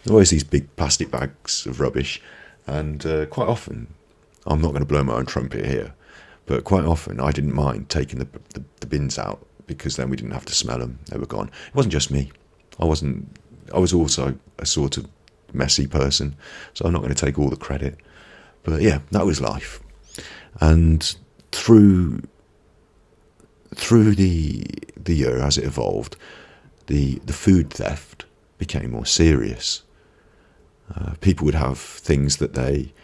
Always these big plastic bags of rubbish, and quite often, I'm not going to blow my own trumpet here, but quite often I didn't mind taking the bins out because then we didn't have to smell them. They were gone. It wasn't just me. I was also a sort of messy person, so I'm not going to take all the credit. But yeah, that was life. And through the year as it evolved, the food theft became more serious. People would have things that they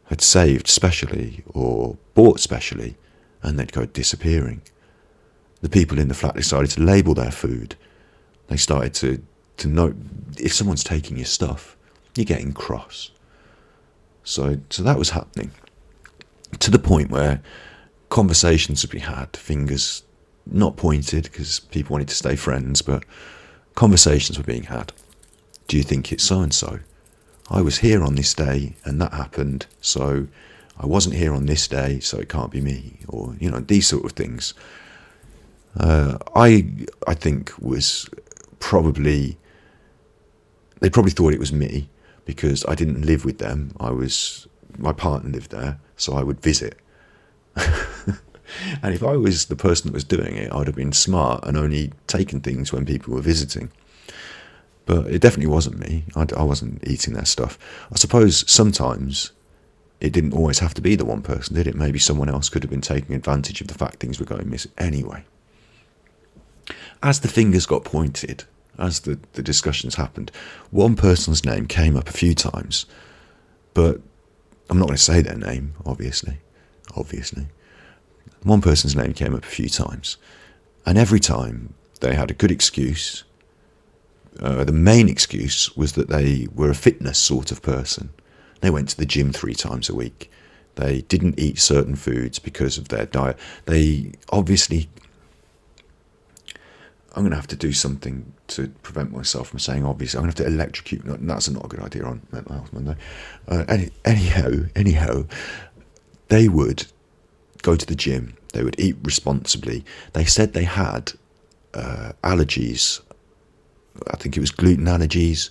had saved specially or bought specially, and they'd go disappearing. The people in the flat decided to label their food. They started to know if someone's taking your stuff, you're getting cross. So that was happening, to the point where conversations would be had, fingers not pointed because people wanted to stay friends, but conversations were being had. Do you think it's so-and-so? I was here on this day and that happened, so I wasn't here on this day, so it can't be me, or these sort of things. I think was probably, they probably thought it was me because I didn't live with them. My partner lived there, so I would visit. And if I was the person that was doing it, I would have been smart and only taken things when people were visiting. But it definitely wasn't me. I wasn't eating their stuff. I suppose sometimes it didn't always have to be the one person, did it? Maybe someone else could have been taking advantage of the fact things were going missing. Anyway, as the fingers got pointed, as the discussions happened, one person's name came up a few times, but I'm not going to say their name, obviously. One person's name came up a few times, and every time they had a good excuse. The main excuse was that they were a fitness sort of person. They went to the gym 3 times a week. They didn't eat certain foods because of their diet. They obviously... I'm going to have to do something to prevent myself from saying obviously. I'm going to have to electrocute. No, that's not a good idea on Mental Health Monday. Anyhow, they would go to the gym. They would eat responsibly. They said they had allergies. I think it was gluten allergies.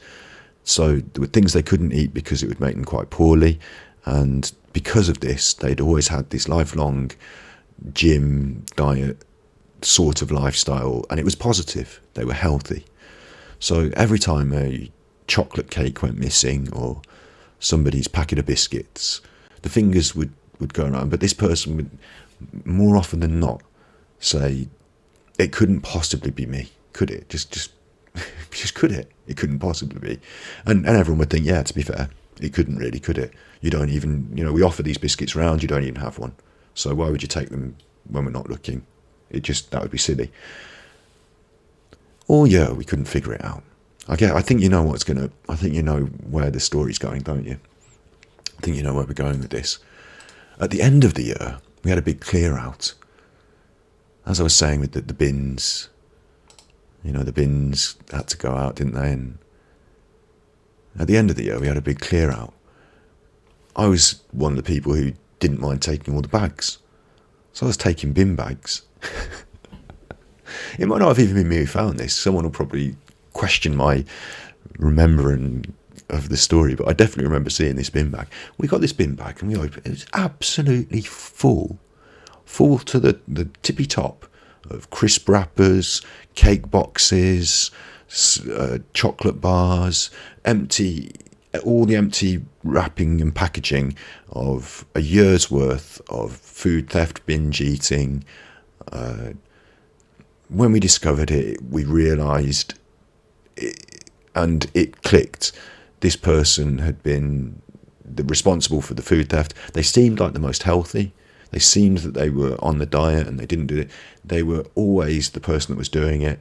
So there were things they couldn't eat because it would make them quite poorly. And because of this, they'd always had this lifelong gym diet sort of lifestyle, and it was positive. They were healthy. So every time a chocolate cake went missing or somebody's packet of biscuits, the fingers would go around. But this person would, more often than not, say, it couldn't possibly be me, could it? Just could it? It couldn't possibly be. And everyone would think, yeah, to be fair, it couldn't really, could it? You don't even, we offer these biscuits round, you don't even have one. So why would you take them when we're not looking? That would be silly. All year we couldn't figure it out. I think you know I think you know where the story's going, don't you? I think you know where we're going with this. At the end of the year, we had a big clear out. As I was saying with the bins, the bins had to go out, didn't they? And at the end of the year, we had a big clear out. I was one of the people who didn't mind taking all the bags. So I was taking bin bags. It might not have even been me who found this. Someone will probably question my remembering of the story, but I definitely remember seeing this bin bag. We got this bin bag and we opened it. It was absolutely full to the tippy top of crisp wrappers, cake boxes, chocolate bars, all the empty wrapping and packaging of a year's worth of food theft, binge eating. When we discovered it, we realised, and it clicked, this person had been responsible for the food theft. They seemed like the most healthy. They seemed that they were on the diet and they didn't do it. They were always the person that was doing it.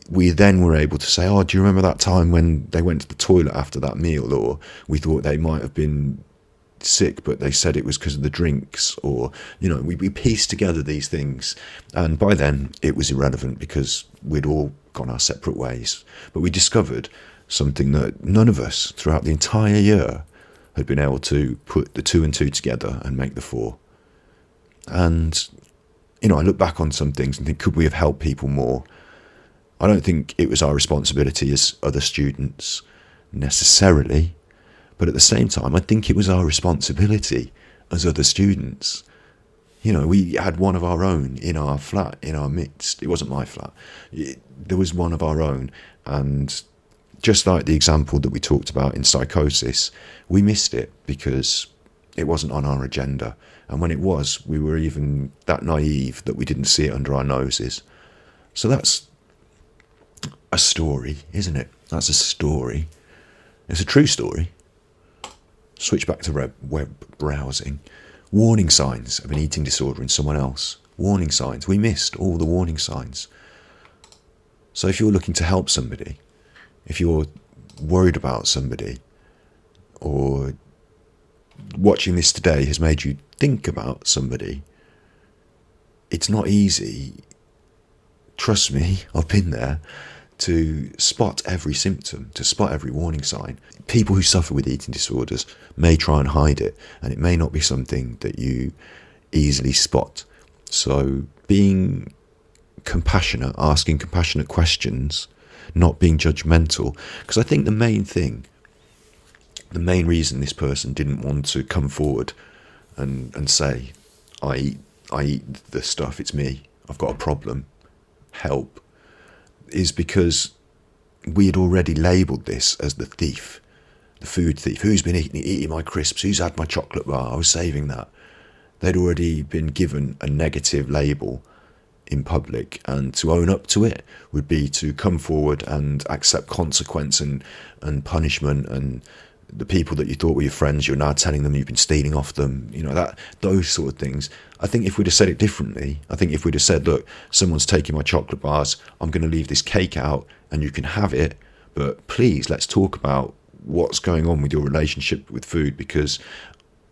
We then were able to say, oh, do you remember that time when they went to the toilet after that meal? Or we thought they might have been sick, but they said it was because of the drinks. Or, we pieced together these things. And by then it was irrelevant because we'd all gone our separate ways. But we discovered something that none of us throughout the entire year had been able to put the 2 and 2 together and make the 4. And, I look back on some things and think, could we have helped people more? I don't think it was our responsibility as other students necessarily, but at the same time, I think it was our responsibility as other students. We had one of our own in our flat, in our midst. It wasn't my flat. There was one of our own, and just like the example that we talked about in psychosis, we missed it because it wasn't on our agenda. And when it was, we were even that naive that we didn't see it under our noses. So that's a story, isn't it? That's a story. It's a true story. Switch back to web browsing. Warning signs of an eating disorder in someone else. Warning signs. We missed all the warning signs. So if you're looking to help somebody, if you're worried about somebody, or watching this today has made you think about somebody, it's not easy. Trust me, I've been there, to spot every symptom, to spot every warning sign. People who suffer with eating disorders may try and hide it, and it may not be something that you easily spot. So being compassionate, asking compassionate questions, not being judgmental, because I think the main reason this person didn't want to come forward and say, I eat the stuff, it's me, I've got a problem, help, is because we had already labelled this as the thief, the food thief. Who's been eating my crisps? Who's had my chocolate bar? I was saving that. They'd already been given a negative label in public, and to own up to it would be to come forward and accept consequence and punishment, and the people that you thought were your friends, you're now telling them you've been stealing off them, those sort of things. I think if we'd have said it differently, I think if we'd have said, look, someone's taking my chocolate bars, I'm going to leave this cake out and you can have it, but please let's talk about what's going on with your relationship with food, because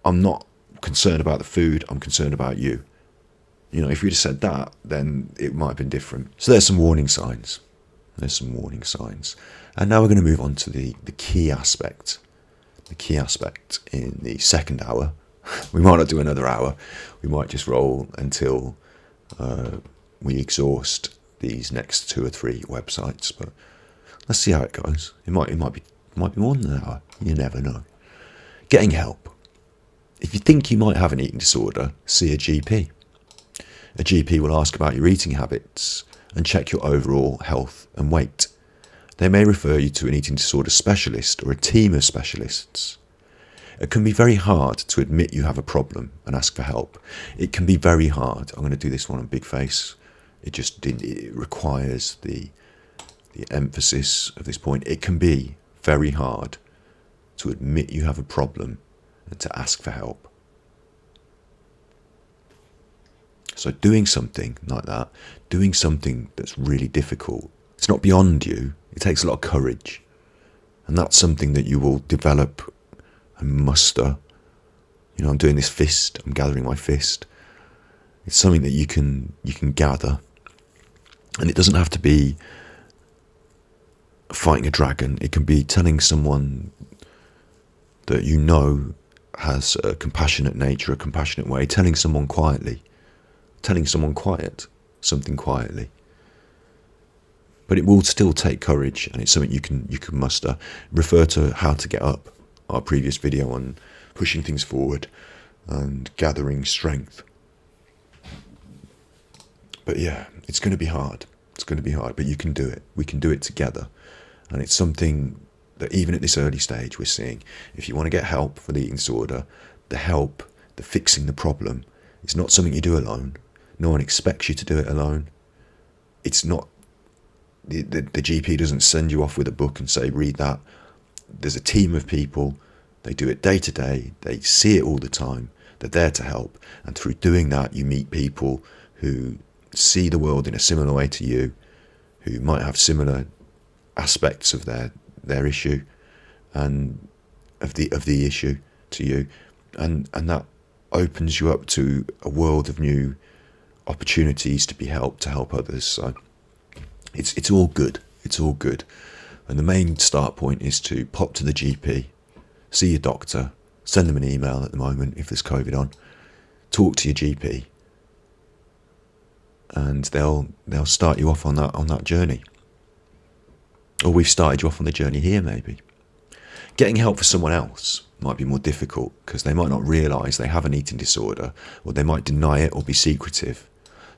I'm not concerned about the food, I'm concerned about you. If we'd have said that, then it might have been different. So there's some warning signs. And now we're going to move on to the key aspect. The key aspect in the second hour. We might not do another hour. We might just roll until we exhaust these next 2 or 3 websites. But let's see how it goes. It might be more than an hour. You never know. Getting help. If you think you might have an eating disorder, see a GP. A GP will ask about your eating habits and check your overall health and weight. They may refer you to an eating disorder specialist or a team of specialists. It can be very hard to admit you have a problem and ask for help. It can be very hard. I'm going to do this one on big face. It requires the emphasis of this point. It can be very hard to admit you have a problem and to ask for help. So doing something like that, doing something that's really difficult, it's not beyond you. It takes a lot of courage. And that's something that you will develop and muster. You know, I'm doing this fist, I'm gathering my fist. It's something that you can gather. And it doesn't have to be fighting a dragon. It can be telling someone that you know has a compassionate nature, a compassionate way, telling someone quietly, something quietly. But it will still take courage, and it's something you can muster. Refer to How to Get Up, our previous video on pushing things forward and gathering strength. But yeah, it's going to be hard. It's going to be hard, but you can do it. We can do it together. And it's something that even at this early stage we're seeing, if you want to get help for the eating disorder, the fixing the problem, it's not something you do alone. No one expects you to do it alone. It's not, the GP doesn't send you off with a book and say, read that. There's a team of people, they do it day to day, they see it all the time, they're there to help. And through doing that, you meet people who see the world in a similar way to you, who might have similar aspects of their issue and of the issue to you, and that opens you up to a world of new opportunities to be helped, to help others. So it's all good. It's all good. And the main start point is to pop to the GP, see your doctor, send them an email at the moment if there's COVID on, talk to your GP, and they'll start you off on that journey. Or we've started you off on the journey here, maybe. Getting help for someone else might be more difficult because they might not realise they have an eating disorder, or they might deny it or be secretive.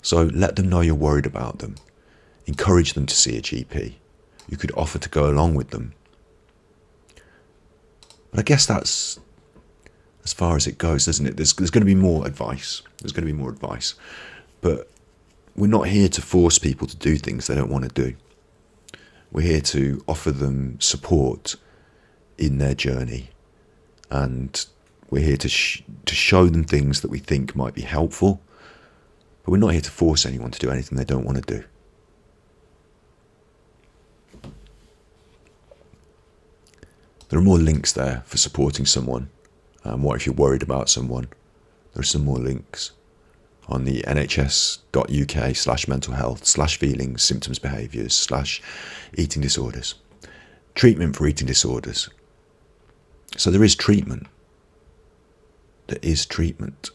So let them know you're worried about them. Encourage them to see a GP. You could offer to go along with them. But I guess that's as far as it goes, isn't it? There's going to be more advice. But we're not here to force people to do things they don't want to do. We're here to offer them support in their journey, and we're here to show them things that we think might be helpful, but we're not here to force anyone to do anything they don't want to do. There are more links there for supporting someone. What if you're worried about someone? There are some more links on the nhs.uk/mental health/feelings, symptoms, behaviours /eating disorders. Treatment for eating disorders. So there is treatment. There is treatment.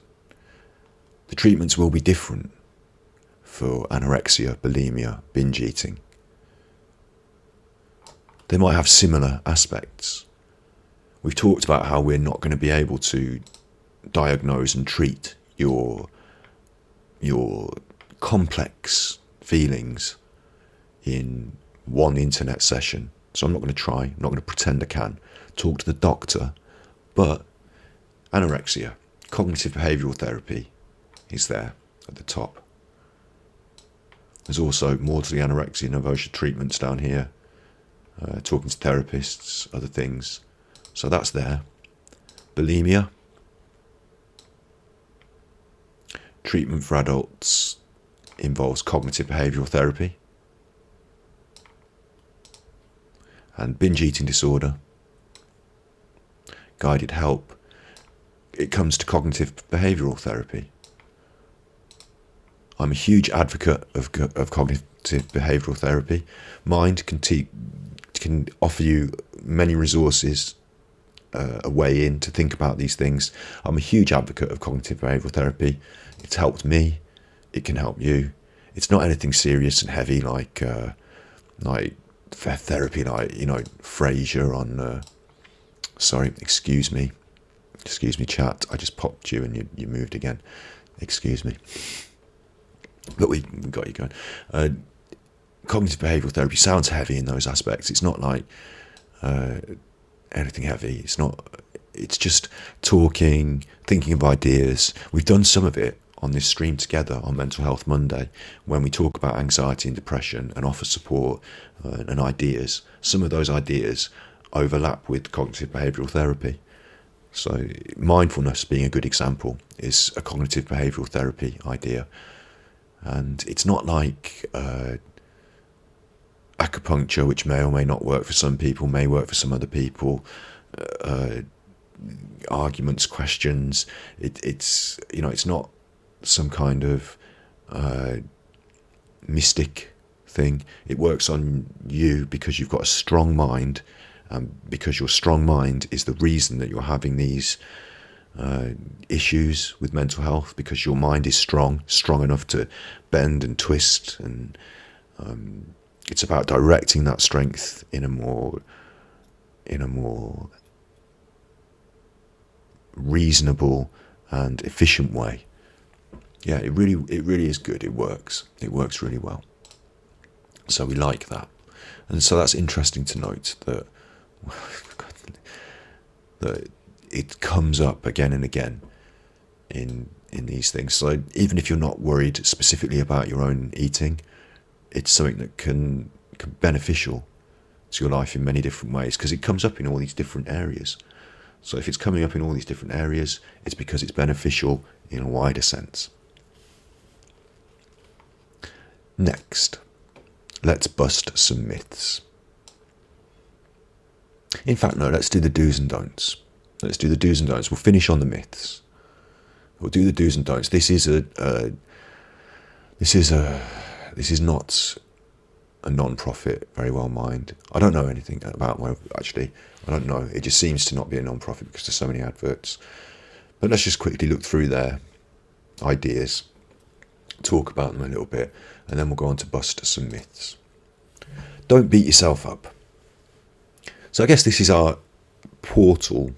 The treatments will be different for anorexia, bulimia, binge eating. They might have similar aspects. We've talked about how we're not going to be able to diagnose and treat your complex feelings in one internet session. So I'm not going to try, I'm not going to pretend I can. Talk to the doctor. But anorexia, cognitive behavioural therapy is there at the top. There's also more to the anorexia nervosa treatments down here. Talking to therapists, other things. So that's there. Bulimia. Treatment for adults involves cognitive behavioural therapy. And binge eating disorder. Guided help. It comes to cognitive behavioural therapy. I'm a huge advocate of cognitive behavioural therapy. Mind can offer you many resources, a way in to think about these things. I'm a huge advocate of cognitive behavioural therapy. It's helped me. It can help you. It's not anything serious and heavy like therapy, like, you know, Frasier on. Sorry, excuse me, chat. I just popped you and you moved again. Excuse me. But we got you going. Cognitive behavioural therapy sounds heavy in those aspects. It's not like anything heavy. It's not. It's just talking, thinking of ideas. We've done some of it on this stream together on Mental Health Monday, when we talk about anxiety and depression and offer support and ideas. Some of those ideas overlap with cognitive behavioural therapy. So mindfulness, being a good example, is a cognitive behavioural therapy idea. And it's not like acupuncture, which may or may not work for some people, may work for some other people. Arguments, questions. It's it's not some kind of mystic thing. It works on you because you've got a strong mind, because your strong mind is the reason that you're having these issues with mental health, because your mind is strong enough to bend and twist, and it's about directing that strength in a more reasonable and efficient way. Yeah, it really is good. It works really well. So we like that. And so that's interesting to note that it comes up again and again in these things. So even if you're not worried specifically about your own eating, it's something that can be beneficial to your life in many different ways, because it comes up in all these different areas. So if it's coming up in all these different areas, it's because it's beneficial in a wider sense. Next, let's bust some myths. In fact, no, let's do the do's and don'ts. Let's do the do's and don'ts. We'll finish on the myths. We'll do the do's and don'ts. This is not a non-profit, very well mind. I don't know anything about actually. I don't know. It just seems to not be a non-profit because there's so many adverts. But let's just quickly look through their ideas, talk about them a little bit, and then we'll go on to bust some myths. Don't beat yourself up. So I guess this is our portal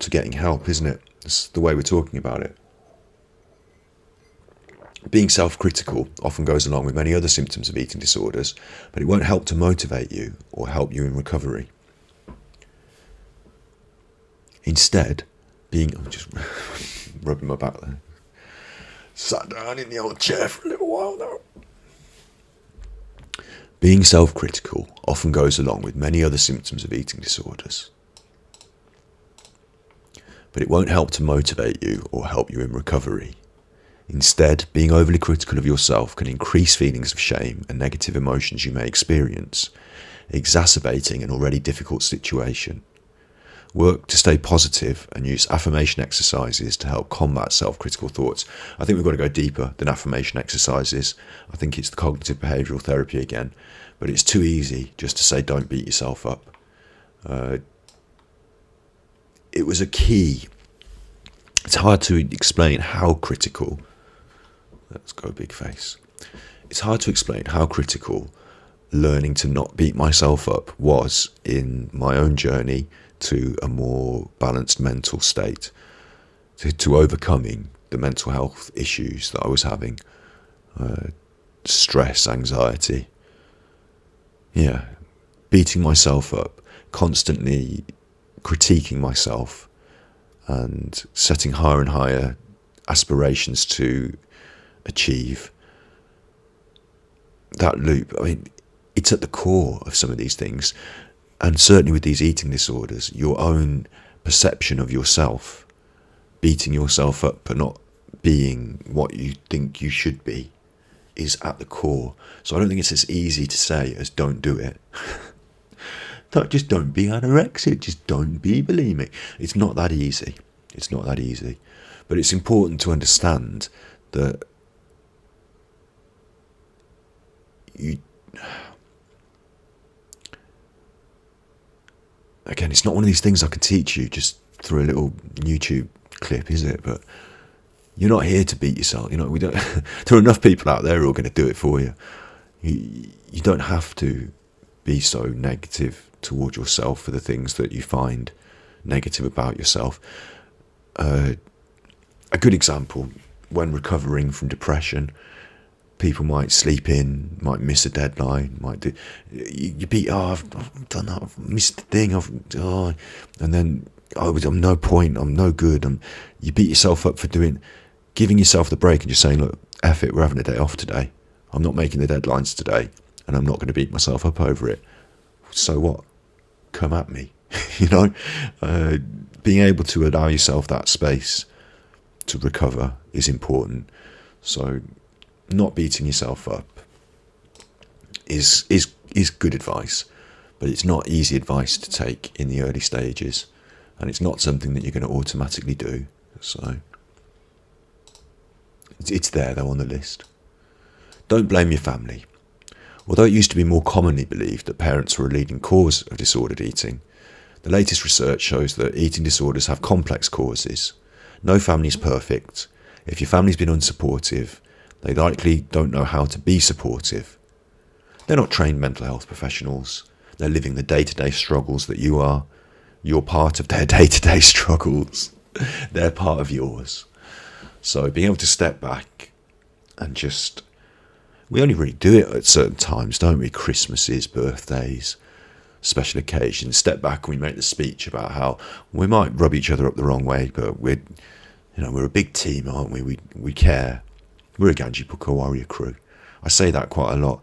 to getting help, isn't it? It's the way we're talking about it. Being self-critical often goes along with many other symptoms of eating disorders, but it won't help to motivate you or help you in recovery. Instead, I'm just rubbing my back there. Sat down in the old chair for a little while now. Being self-critical often goes along with many other symptoms of eating disorders, but it won't help to motivate you or help you in recovery. Instead, being overly critical of yourself can increase feelings of shame and negative emotions you may experience, exacerbating an already difficult situation. Work to stay positive and use affirmation exercises to help combat self-critical thoughts. I think we've got to go deeper than affirmation exercises. I think it's the cognitive behavioural therapy again, but it's too easy just to say don't beat yourself up. It was a key. It's hard to explain how critical. Let's go big face. It's hard to explain how critical learning to not beat myself up was in my own journey to a more balanced mental state, to overcoming the mental health issues that I was having, stress, anxiety. Yeah, beating myself up, constantly critiquing myself and setting higher and higher aspirations to achieve. That loop, I mean, it's at the core of some of these things. And certainly with these eating disorders, your own perception of yourself, beating yourself up for not being what you think you should be, is at the core. So I don't think it's as easy to say as don't do it. Just don't be anorexic, just don't be bulimic. It's not that easy. It's not that easy. But it's important to understand that again, it's not one of these things I can teach you just through a little YouTube clip, is it? But you're not here to beat yourself. We don't. There are enough people out there who are going to do it for you. You don't have to be so negative towards yourself for the things that you find negative about yourself. A good example, when recovering from depression, people might sleep in, might miss a deadline, might do. I've done that, I've missed the thing, and then I'm no point, I'm no good. You beat yourself up for giving yourself the break and just saying, look, F it, we're having a day off today. I'm not making the deadlines today, and I'm not going to beat myself up over it. So what? Come at me, Being able to allow yourself that space to recover is important. So not beating yourself up is good advice, but it's not easy advice to take in the early stages, and it's not something that you're going to automatically do. So it's there though on the list. Don't blame your family. Although it used to be more commonly believed that parents were a leading cause of disordered eating, the latest research shows that eating disorders have complex causes. No family is perfect. If your family's been unsupportive, they likely don't know how to be supportive. They're not trained mental health professionals. They're living the day-to-day struggles that you are. You're part of their day-to-day struggles. They're part of yours. So being able to step back and just... We only really do it at certain times, don't we? Christmases, birthdays, special occasions. Step back and we make the speech about how we might rub each other up the wrong way, but we're a big team, aren't we? We care. We're a Ganji, PUKKO warrior crew. I say that quite a lot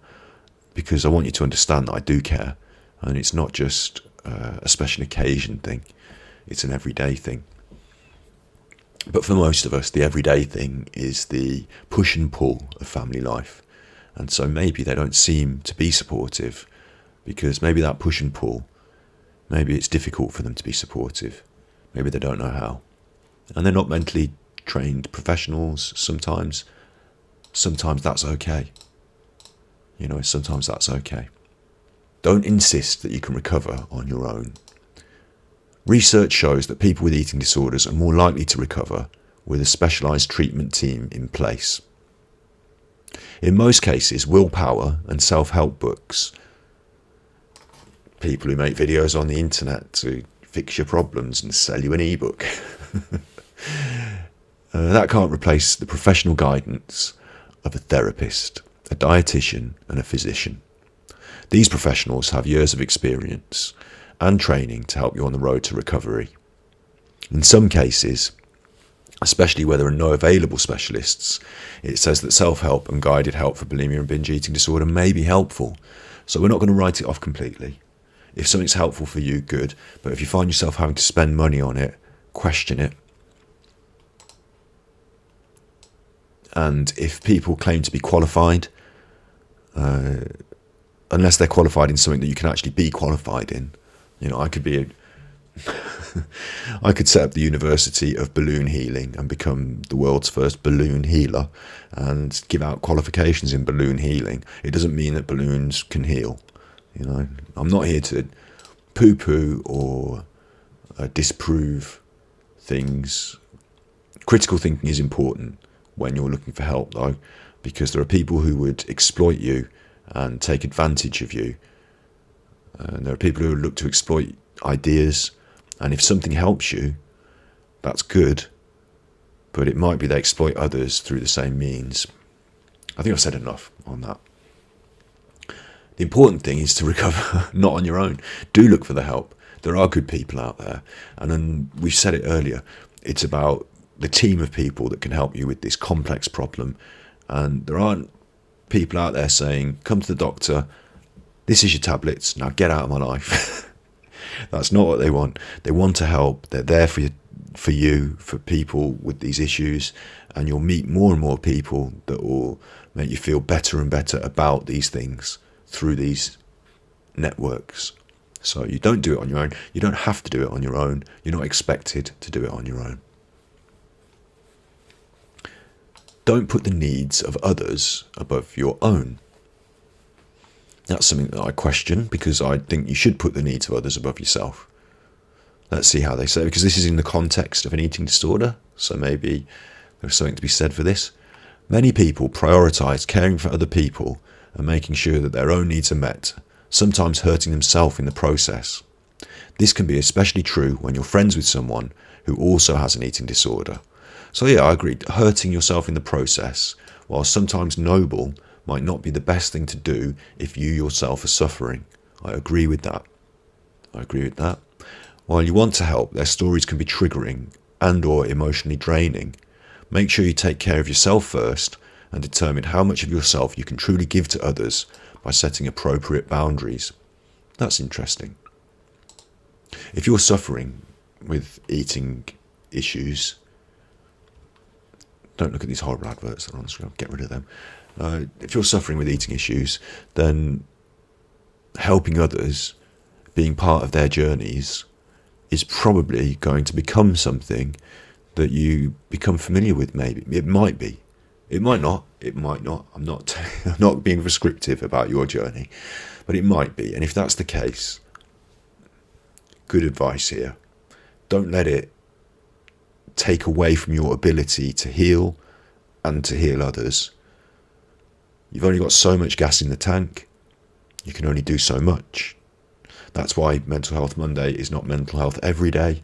because I want you to understand that I do care, and it's not just a special occasion thing. It's an everyday thing. But for most of us, the everyday thing is the push and pull of family life. And so maybe they don't seem to be supportive because maybe that push and pull, maybe it's difficult for them to be supportive. Maybe they don't know how. And they're not mentally trained professionals sometimes. Sometimes that's okay. Sometimes that's okay. Don't insist that you can recover on your own. Research shows that people with eating disorders are more likely to recover with a specialised treatment team in place. In most cases, willpower and self-help books, people who make videos on the internet to fix your problems and sell you an ebook, that can't replace the professional guidance of a therapist, a dietitian and a physician. These professionals have years of experience and training to help you on the road to recovery. In some cases, especially where there are no available specialists, it says that self-help and guided help for bulimia and binge eating disorder may be helpful. So we're not going to write it off completely. If something's helpful for you, good. But if you find yourself having to spend money on it, question it. And if people claim to be qualified, unless they're qualified in something that you can actually be qualified in, I could be I could set up the University of Balloon Healing and become the world's first balloon healer and give out qualifications in balloon healing. It doesn't mean that balloons can heal. I'm not here to poo-poo or disprove things. Critical thinking is important when you're looking for help, though, because there are people who would exploit you and take advantage of you. And there are people who look to exploit ideas. And if something helps you, that's good, but it might be they exploit others through the same means. I think I've said enough on that. The important thing is to recover, not on your own. Do look for the help. There are good people out there. And then we've said it earlier, it's about the team of people that can help you with this complex problem. And there aren't people out there saying, come to the doctor, this is your tablets, now get out of my life. That's not what they want. They want to help. They're there for you, for people with these issues, and you'll meet more and more people that will make you feel better and better about these things through these networks. So you don't do it on your own. You don't have to do it on your own. You're not expected to do it on your own. Don't put the needs of others above your own. That's something that I question, because I think you should put the needs of others above yourself. Let's see how they say it, because this is in the context of an eating disorder, so maybe there's something to be said for this. Many people prioritise caring for other people and making sure that their own needs are met, sometimes hurting themselves in the process. This can be especially true when you're friends with someone who also has an eating disorder. So yeah, I agree, hurting yourself in the process, while sometimes noble, might not be the best thing to do if you yourself are suffering. I agree with that. While you want to help, their stories can be triggering and or emotionally draining. Make sure you take care of yourself first and determine how much of yourself you can truly give to others by setting appropriate boundaries. That's interesting. If you're suffering with eating issues, Don't look at these horrible adverts that are on the screen. Get rid of them. If you're suffering with eating issues, then helping others, being part of their journeys, is probably going to become something that you become familiar with. Maybe it might be, it might not. I'm not I'm not being prescriptive about your journey, but it might be. And if that's the case, good advice here. Don't let it take away from your ability to heal and to heal others. You've only got so much gas in the tank. You can only do so much. That's why Mental Health Monday is not mental health every day.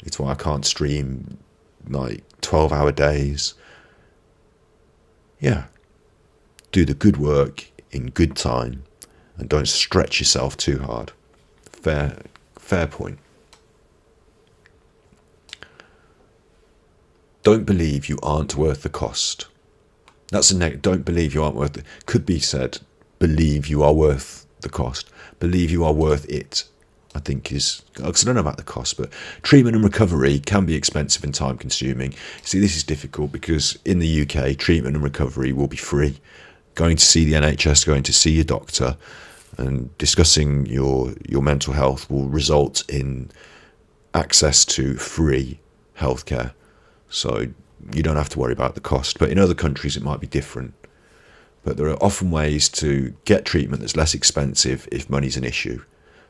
It's why I can't stream like 12-hour days. Yeah. Do the good work in good time and don't stretch yourself too hard. Fair point. Don't believe you aren't worth the cost. That's a don't believe you aren't worth it. Could be said, believe you are worth the cost. Believe you are worth it, I think is, because I don't know about the cost, but treatment and recovery can be expensive and time consuming. See, this is difficult because in the UK, treatment and recovery will be free. Going to see the NHS, going to see your doctor and discussing your mental health will result in access to free healthcare. So you don't have to worry about the cost. But in other countries, it might be different. But there are often ways to get treatment that's less expensive if money's an issue.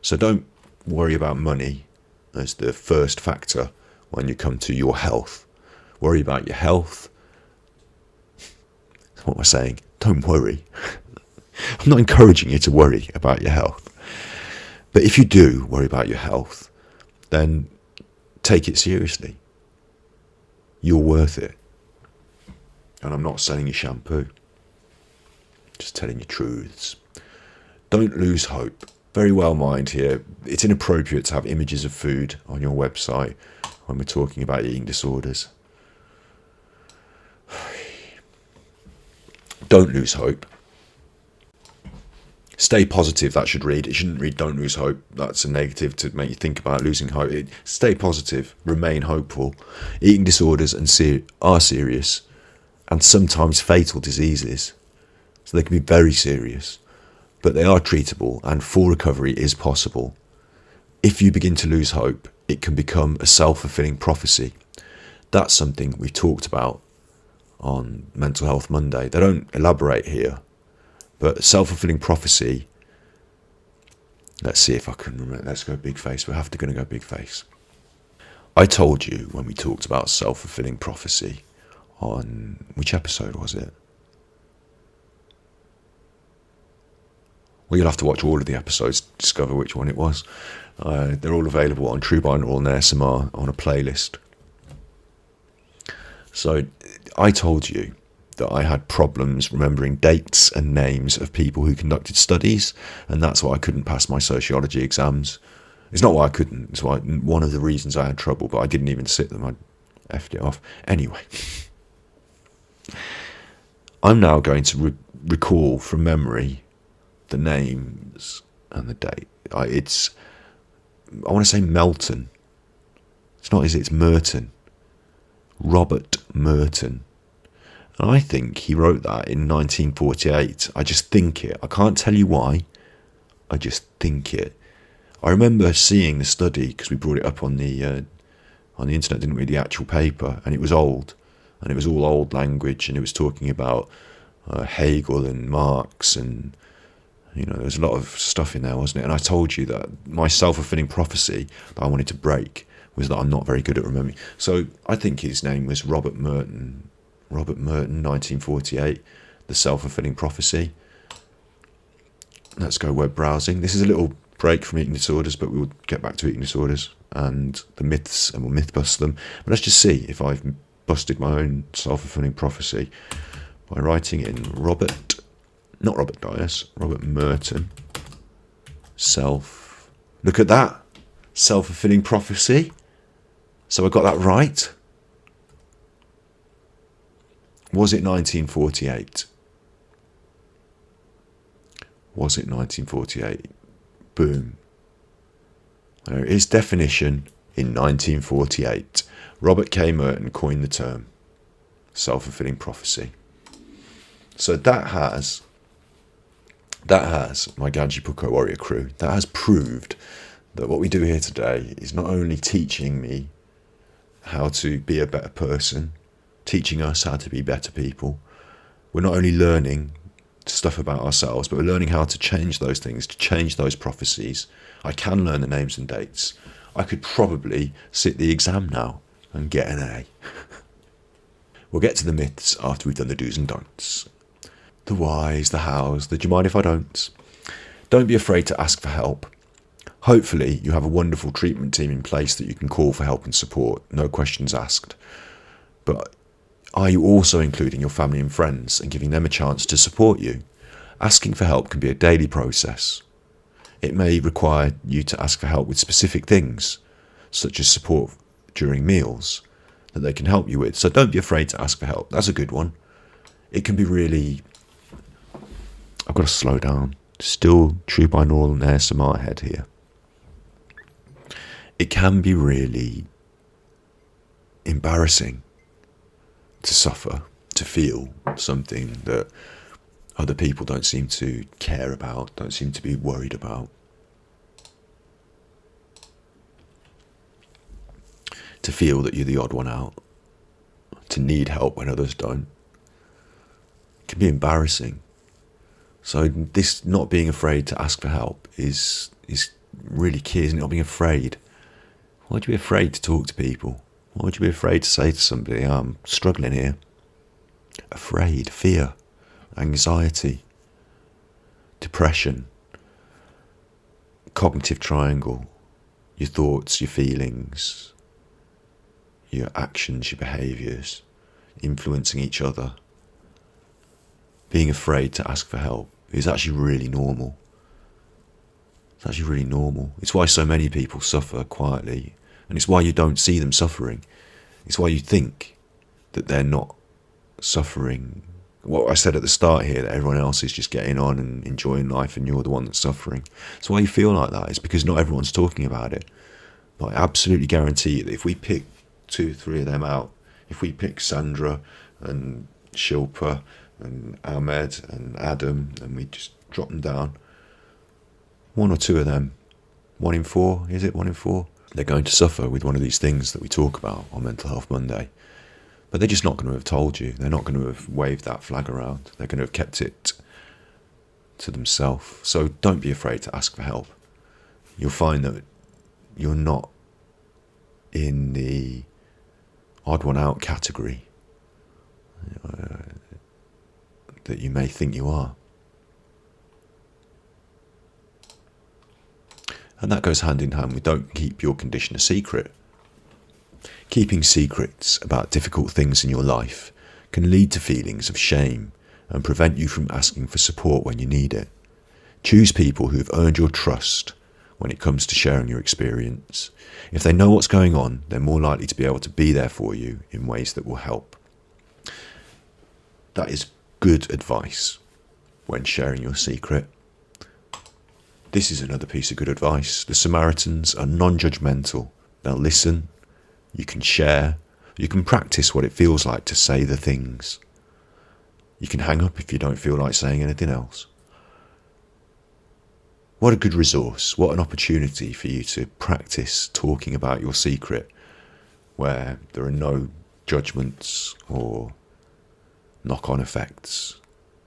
So don't worry about money as the first factor when you come to your health. Worry about your health. That's what we're saying. Don't worry. I'm not encouraging you to worry about your health. But if you do worry about your health, then take it seriously. You're worth it. And I'm not selling you shampoo. Just telling you truths. Don't lose hope. Very well mind here. It's inappropriate to have images of food on your website when we're talking about eating disorders. Don't lose hope. Stay positive, that should read. It shouldn't read don't lose hope. That's a negative to make you think about losing hope. Stay positive. Remain hopeful. Eating disorders are serious and sometimes fatal diseases. So they can be very serious. But they are treatable and full recovery is possible. If you begin to lose hope, it can become a self-fulfilling prophecy. That's something we've talked about on Mental Health Monday. They don't elaborate here. But self-fulfilling prophecy, let's see if I can remember. Let's go big face. We're going to go big face. I told you when we talked about self-fulfilling prophecy on, which episode was it? Well, you'll have to watch all of the episodes to discover which one it was. They're all available on True Binaural and ASMR on a playlist. So I told you that I had problems remembering dates and names of people who conducted studies, and that's why I couldn't pass my sociology exams. It's not why I couldn't, it's why one of the reasons I had trouble, but I didn't even sit them, I effed it off. Anyway, I'm now going to recall from memory the names and the date. I want to say Melton. It's not, is it? It's Merton. Robert Merton. And I think he wrote that in 1948. I just think it. I can't tell you why. I just think it. I remember seeing the study because we brought it up on the internet, didn't we? The actual paper, and it was old, and it was all old language, and it was talking about Hegel and Marx, and there was a lot of stuff in there, wasn't it? And I told you that my self-fulfilling prophecy that I wanted to break was that I'm not very good at remembering. So I think his name was Robert Merton. Robert Merton, 1948, The Self-Fulfilling Prophecy. Let's go web browsing. This is a little break from eating disorders, but we'll get back to eating disorders and the myths, and we'll myth bust them. But let's just see if I've busted my own self-fulfilling prophecy by writing in Robert Merton, look at that, self-fulfilling prophecy. So I got that right. Was it 1948? Was it 1948? Boom. There it is, definition in 1948. Robert K. Merton coined the term self-fulfilling prophecy. So that has my Ganji PUKKO warrior crew, that has proved that what we do here today is not only teaching me how to be a better person, teaching us how to be better people. We're not only learning stuff about ourselves, but we're learning how to change those things, to change those prophecies. I can learn the names and dates. I could probably sit the exam now and get an A. We'll get to the myths after we've done the do's and don'ts. The whys, the hows, the do you mind if I don't? Don't be afraid to ask for help. Hopefully you have a wonderful treatment team in place that you can call for help and support, no questions asked. But are you also including your family and friends and giving them a chance to support you? Asking for help can be a daily process. It may require you to ask for help with specific things, such as support during meals, that they can help you with. So don't be afraid to ask for help. That's a good one. It can be really... I've got to slow down. Still true binaural and ASMR head here. It can be really embarrassing to suffer, to feel something that other people don't seem to care about, don't seem to be worried about. To feel that you're the odd one out, to need help when others don't. It can be embarrassing. So this not being afraid to ask for help is really key, isn't it? Not being afraid. Why would you be afraid to talk to people? Why would you be afraid to say to somebody, I'm struggling here? Afraid, fear, anxiety, depression, cognitive triangle, your thoughts, your feelings, your actions, your behaviours, influencing each other. Being afraid to ask for help is actually really normal. It's actually really normal. It's why so many people suffer quietly, and it's why you don't see them suffering. It's why you think that they're not suffering. What I said at the start here, that everyone else is just getting on and enjoying life and you're the one that's suffering. It's why you feel like that. It's because not everyone's talking about it. But I absolutely guarantee you that if we pick 2, 3 of them out, if we pick Sandra and Shilpa and Ahmed and Adam and we just drop them down, 1 or 2 of them, 1 in 4, is it 1 in 4? They're going to suffer with one of these things that we talk about on Mental Health Monday. But they're just not going to have told you. They're not going to have waved that flag around. They're going to have kept it to themselves. So don't be afraid to ask for help. You'll find that you're not in the odd one out category that you may think you are. And that goes hand in hand with don't keep your condition a secret. Keeping secrets about difficult things in your life can lead to feelings of shame and prevent you from asking for support when you need it. Choose people who have earned your trust when it comes to sharing your experience. If they know what's going on, they're more likely to be able to be there for you in ways that will help. That is good advice when sharing your secret. This is another piece of good advice. The Samaritans are non-judgmental. They'll listen. You can share. You can practice what it feels like to say the things. You can hang up if you don't feel like saying anything else. What a good resource. What an opportunity for you to practice talking about your secret where there are no judgments or knock-on effects.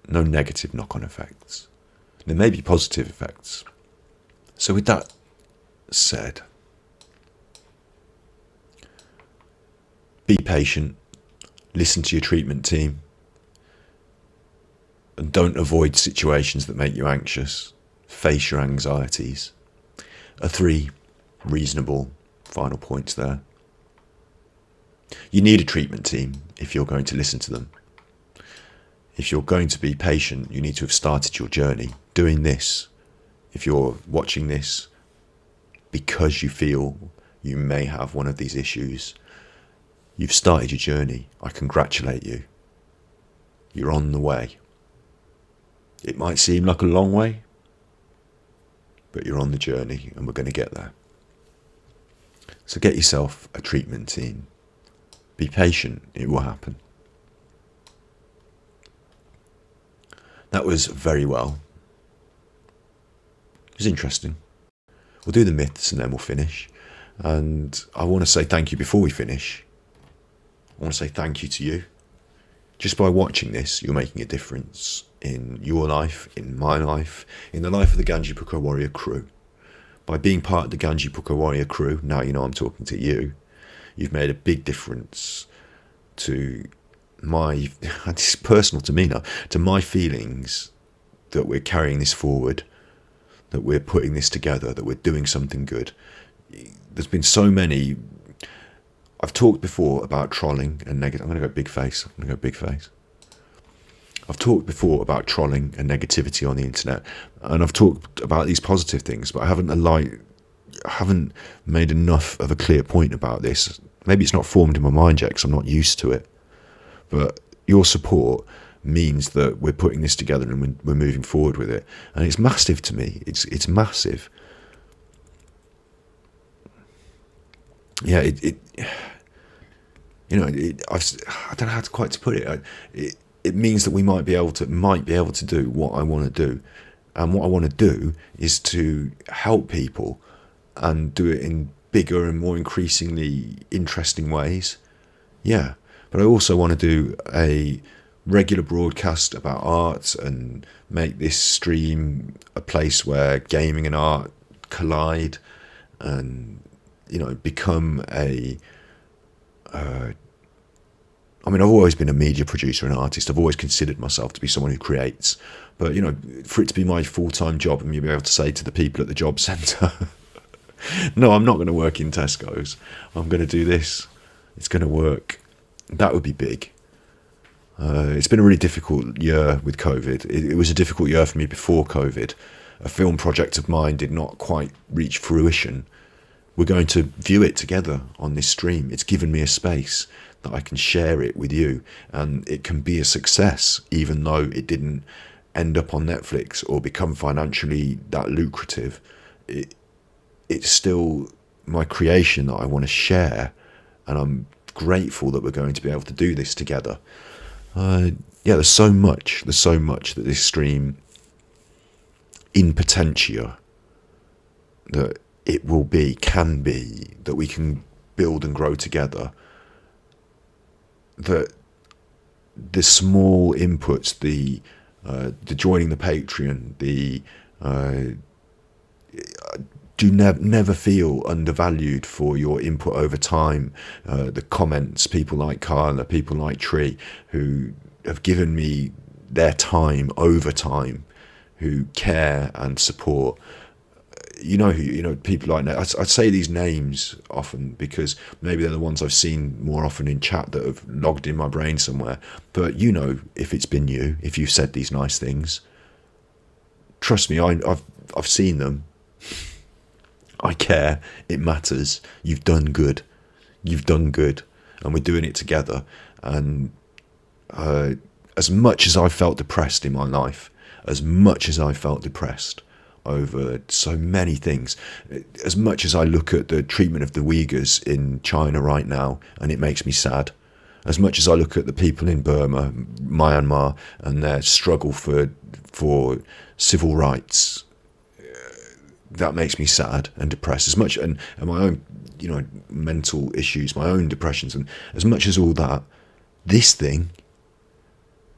No negative knock-on effects. There may be positive effects. So with that said, be patient, listen to your treatment team, and don't avoid situations that make you anxious. Face your anxieties. 3 reasonable final points there. You need a treatment team if you're going to listen to them. If you're going to be patient, you need to have started your journey doing this. If you're watching this because you feel you may have one of these issues, you've started your journey. I congratulate you. You're on the way. It might seem like a long way, but you're on the journey and we're going to get there. So get yourself a treatment team. Be patient, it will happen. That was very well. It was interesting. We'll do the myths and then we'll finish. And I want to say thank you before we finish. I want to say thank you to you. Just by watching this, you're making a difference in your life, in my life, in the life of the Ganji PUKKO Warrior crew. By being part of the Ganji PUKKO Warrior crew, now you know I'm talking to you, you've made a big difference to my, it's personal to me now, to my feelings that we're carrying this forward, that we're putting this together, that we're doing something good. There's been so many. I've talked before about trolling and negative. I'm going to go big face. I've talked before about trolling and negativity on the internet, and I've talked about these positive things, but I haven't made enough of a clear point about this. Maybe it's not formed in my mind yet because I'm not used to it. But your support means that we're putting this together and we're moving forward with it, and it's massive to me. It's massive. Yeah, I don't know how to quite put it. It means that we might be able to do what I want to do, and what I want to do is to help people and do it in bigger and more increasingly interesting ways. Yeah, but I also want to do a regular broadcast about art and make this stream a place where gaming and art collide, and become I've always been a media producer and artist. I've always considered myself to be someone who creates. But, for it to be my full-time job and me be able to say to the people at the job centre, no, I'm not going to work in Tesco's. I'm going to do this. It's going to work. That would be big. It's been a really difficult year with COVID. It was a difficult year for me before COVID. A film project of mine did not quite reach fruition. We're going to view it together on this stream. It's given me a space that I can share it with you, and it can be a success, even though it didn't end up on Netflix or become financially that lucrative. It's still my creation that I want to share, and I'm grateful that we're going to be able to do this together. There's so much that this stream in potentia that it will be, can be, that we can build and grow together. That the small inputs, the joining the Patreon, do never feel undervalued for your input over time. The comments, people like Carla, people like Tree, who have given me their time over time, who care and support. People like that. I say these names often because maybe they're the ones I've seen more often in chat that have logged in my brain somewhere. But if it's been you, if you've said these nice things, trust me, I've seen them. I care. It matters. You've done good. And we're doing it together. And as much as I felt depressed in my life, over so many things, as much as I look at the treatment of the Uyghurs in China right now and it makes me sad, as much as I look at the people in Burma, Myanmar, and their struggle for civil rights, that makes me sad and depressed, as much, and my own mental issues, my own depressions, and as much as all that, this thing,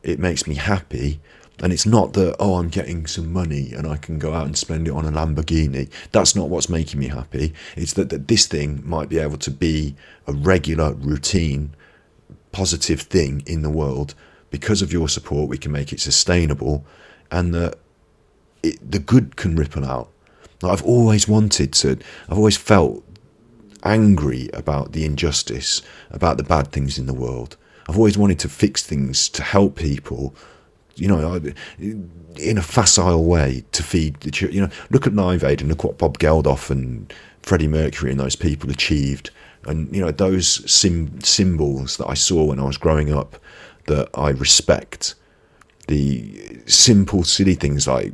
it makes me happy. And it's not that, I'm getting some money and I can go out and spend it on a Lamborghini. That's not what's making me happy. It's that this thing might be able to be a regular, routine, positive thing in the world. Because of your support, we can make it sustainable, and that the good can ripple out. I've always felt angry about the injustice, about the bad things in the world. I've always wanted to fix things, to help people, in a facile way, to feed the children. Look at Live Aid and look what Bob Geldof and Freddie Mercury and those people achieved. And, those symbols that I saw when I was growing up that I respect. The simple, silly things like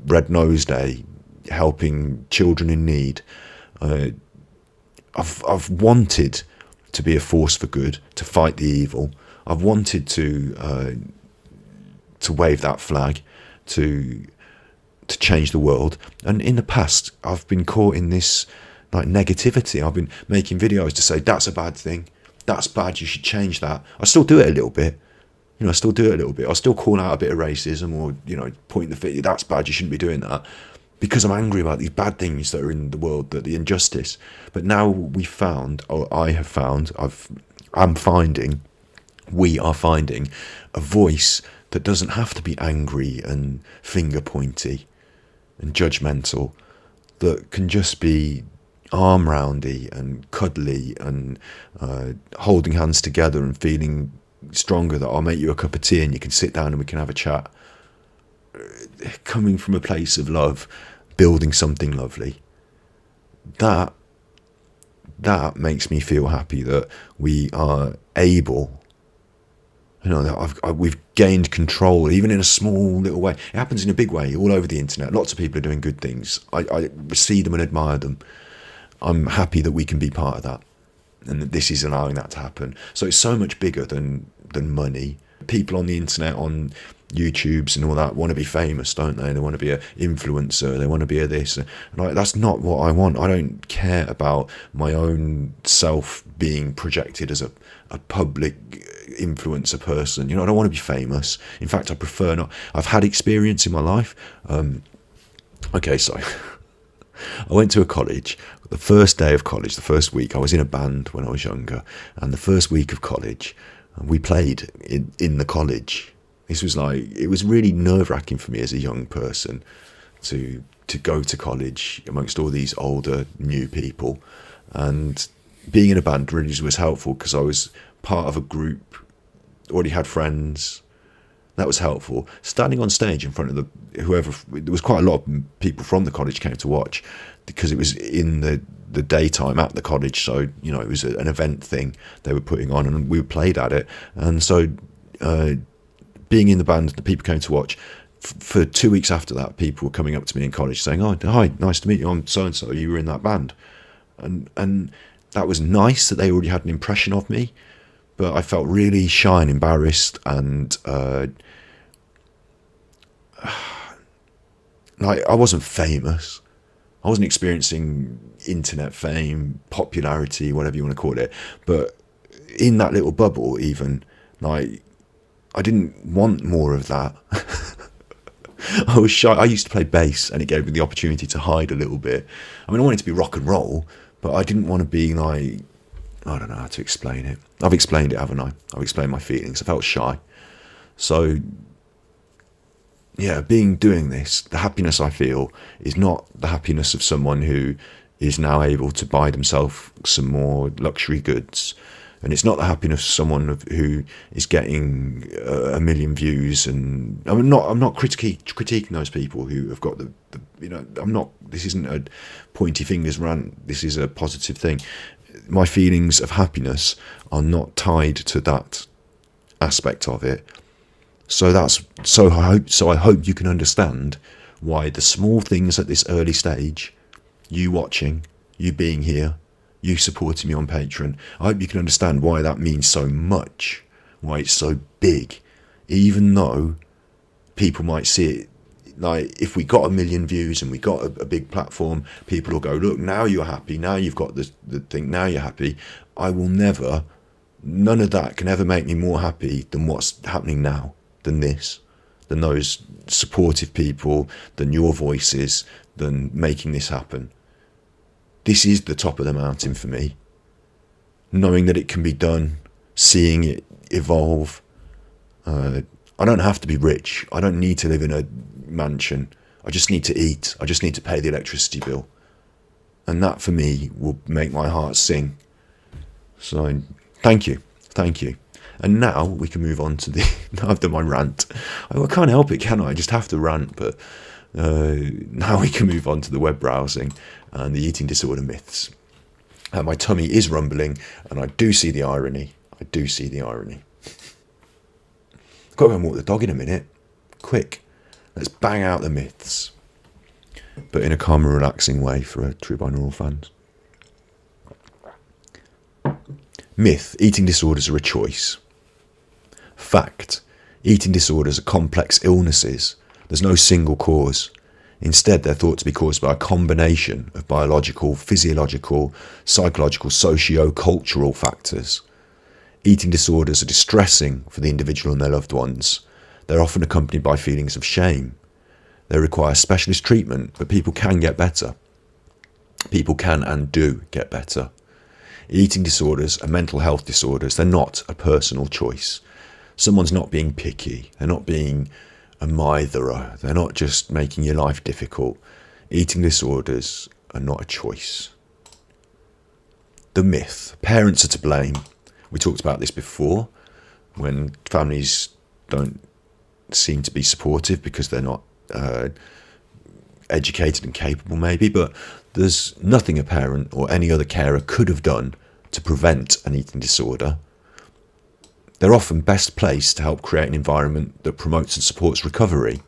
Red Nose Day, helping children in need. I've wanted to be a force for good, to fight the evil. I've wanted to to wave that flag, to change the world. And in the past, I've been caught in this like negativity. I've been making videos to say that's a bad thing, that's bad, you should change that. I still do it a little bit. I still do it a little bit. I still call out a bit of racism, or point the finger, that's bad, you shouldn't be doing that, because I'm angry about these bad things that are in the world, that the injustice. But now we are finding a voice that doesn't have to be angry and finger pointy and judgmental, that can just be arm roundy and cuddly and holding hands together and feeling stronger, that I'll make you a cup of tea and you can sit down and we can have a chat. Coming from a place of love, building something lovely. That makes me feel happy, that we are able, that we've gained control, even in a small little way. It happens in a big way all over the internet. Lots of people are doing good things. I see them and admire them. I'm happy that we can be part of that, and that this is allowing that to happen. So it's so much bigger than money. People on the internet, on YouTubes and all that, want to be famous, don't they? They want to be an influencer, they want to be a this. And that's not what I want. I don't care about my own self being projected as a public influencer person. I don't want to be famous. In fact, I prefer not. I've had experience in my life. Okay, so I went to a college. The first day of college, the first week, I was in a band when I was younger, and the first week of college, we played in the college. This was it was really nerve-wracking for me as a young person to go to college amongst all these older, new people. And being in a band really was helpful, because I was part of a group, already had friends. That was helpful. Standing on stage in front of there was quite a lot of people from the college came to watch, because it was in the daytime at the college. So, it was an event thing they were putting on, and we played at it. And so being in the band, the people came to watch. For 2 weeks after that, people were coming up to me in college saying, "Oh, hi, nice to meet you. I'm so-and-so. You were in that band." And that was nice that they already had an impression of me. But I felt really shy and embarrassed, and I wasn't famous. I wasn't experiencing internet fame, popularity, whatever you want to call it. But in that little bubble, even, I didn't want more of that. I was shy. I used to play bass, and it gave me the opportunity to hide a little bit. I mean, I wanted to be rock and roll, but I didn't want to be I don't know how to explain it. I've explained it, haven't I? I've explained my feelings. I felt shy. So, yeah, doing this, the happiness I feel is not the happiness of someone who is now able to buy themselves some more luxury goods. And it's not the happiness of someone who is getting a million views. And I'm not critiquing those people who have got this isn't a pointy fingers rant. This is a positive thing. My feelings of happiness are not tied to that aspect of it. So I hope you can understand why the small things at this early stage, you watching, you being here, you supporting me on Patreon, I hope you can understand why that means so much, why it's so big, even though people might see it if we got 1 million views and we got a big platform, people will go, look, now you're happy, now you've got the thing, now you're happy. None of that can ever make me more happy than what's happening now, than those supportive people, than your voices, than making this happen. This is the top of the mountain for me. Knowing that it can be done, seeing it evolve. I don't have to be rich. I don't need to live in a mansion. I just need to eat. I just need to pay the electricity bill. And that for me will make my heart sing. So thank you. And now we can move on to I've done my rant. I can't help it, can I? I just have to rant. But now we can move on to the web browsing and the eating disorder myths. My tummy is rumbling, and I do see the irony. Got to go and walk the dog in a minute. Quick. Let's bang out the myths. But in a calm and relaxing way for true binaural fans. Myth: eating disorders are a choice. Fact: Eating disorders are complex illnesses. There's no single cause. Instead, they're thought to be caused by a combination of biological, physiological, psychological, socio-cultural factors. Eating disorders are distressing for the individual and their loved ones. They're often accompanied by feelings of shame. They require specialist treatment, but people can get better. People can and do get better. Eating disorders are mental health disorders. They're not a personal choice. Someone's not being picky. They're not being a mitherer. They're not just making your life difficult. Eating disorders are not a choice. The myth. Parents are to blame. We talked about this before, when families don't seem to be supportive because they're not educated and capable maybe, but there's nothing a parent or any other carer could have done to prevent an eating disorder. They're often best placed to help create an environment that promotes and supports recovery.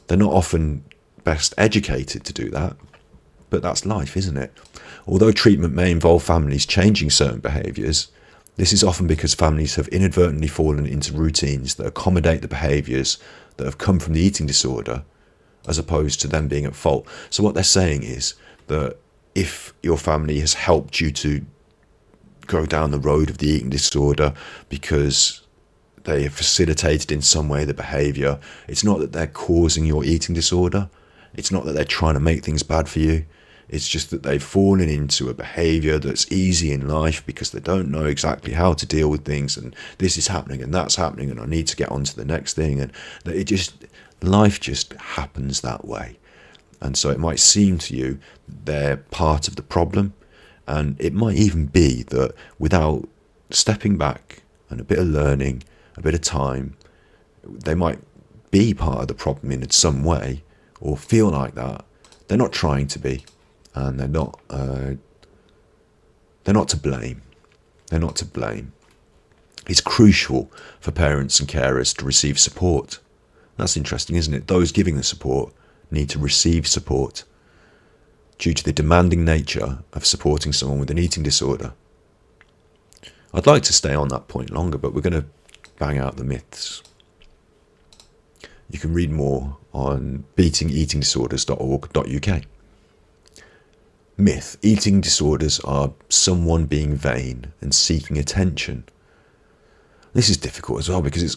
They're not often best educated to do that, but that's life, isn't it? Although treatment may involve families changing certain behaviours, this is often because families have inadvertently fallen into routines that accommodate the behaviours that have come from the eating disorder, as opposed to them being at fault. So what they're saying is that if your family has helped you to go down the road of the eating disorder because they have facilitated in some way the behaviour, it's not that they're causing your eating disorder. It's not that they're trying to make things bad for you. It's just that they've fallen into a behaviour that's easy in life because they don't know exactly how to deal with things, and this is happening and that's happening and I need to get on to the next thing, and life just happens that way. And so it might seem to you they're part of the problem, and it might even be that without stepping back and a bit of learning, a bit of time, they might be part of the problem in some way or feel like that. They're not trying to be. And they're not to blame. They're not to blame. It's crucial for parents and carers to receive support. That's interesting, isn't it? Those giving the support need to receive support due to the demanding nature of supporting someone with an eating disorder. I'd like to stay on that point longer, but we're going to bang out the myths. You can read more on beatingeatingdisorders.org.uk. Myth. Eating disorders are someone being vain and seeking attention. This is difficult as well because it's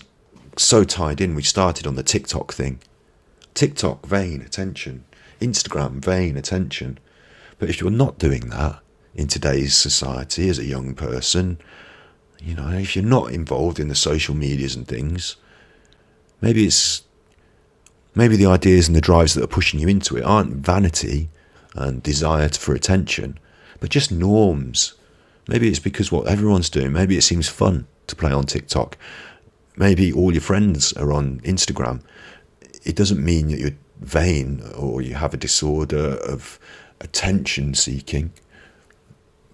so tied in. We started on the TikTok thing. TikTok, vain attention. Instagram, vain attention. But if you're not doing that in today's society as a young person, you know, if you're not involved in the social medias and things, maybe the ideas and the drives that are pushing you into it aren't vanity and desire for attention, but just norms. Maybe it's because what everyone's doing. Maybe it seems fun to play on TikTok. Maybe all your friends are on Instagram. It doesn't mean that you're vain or you have a disorder of attention seeking.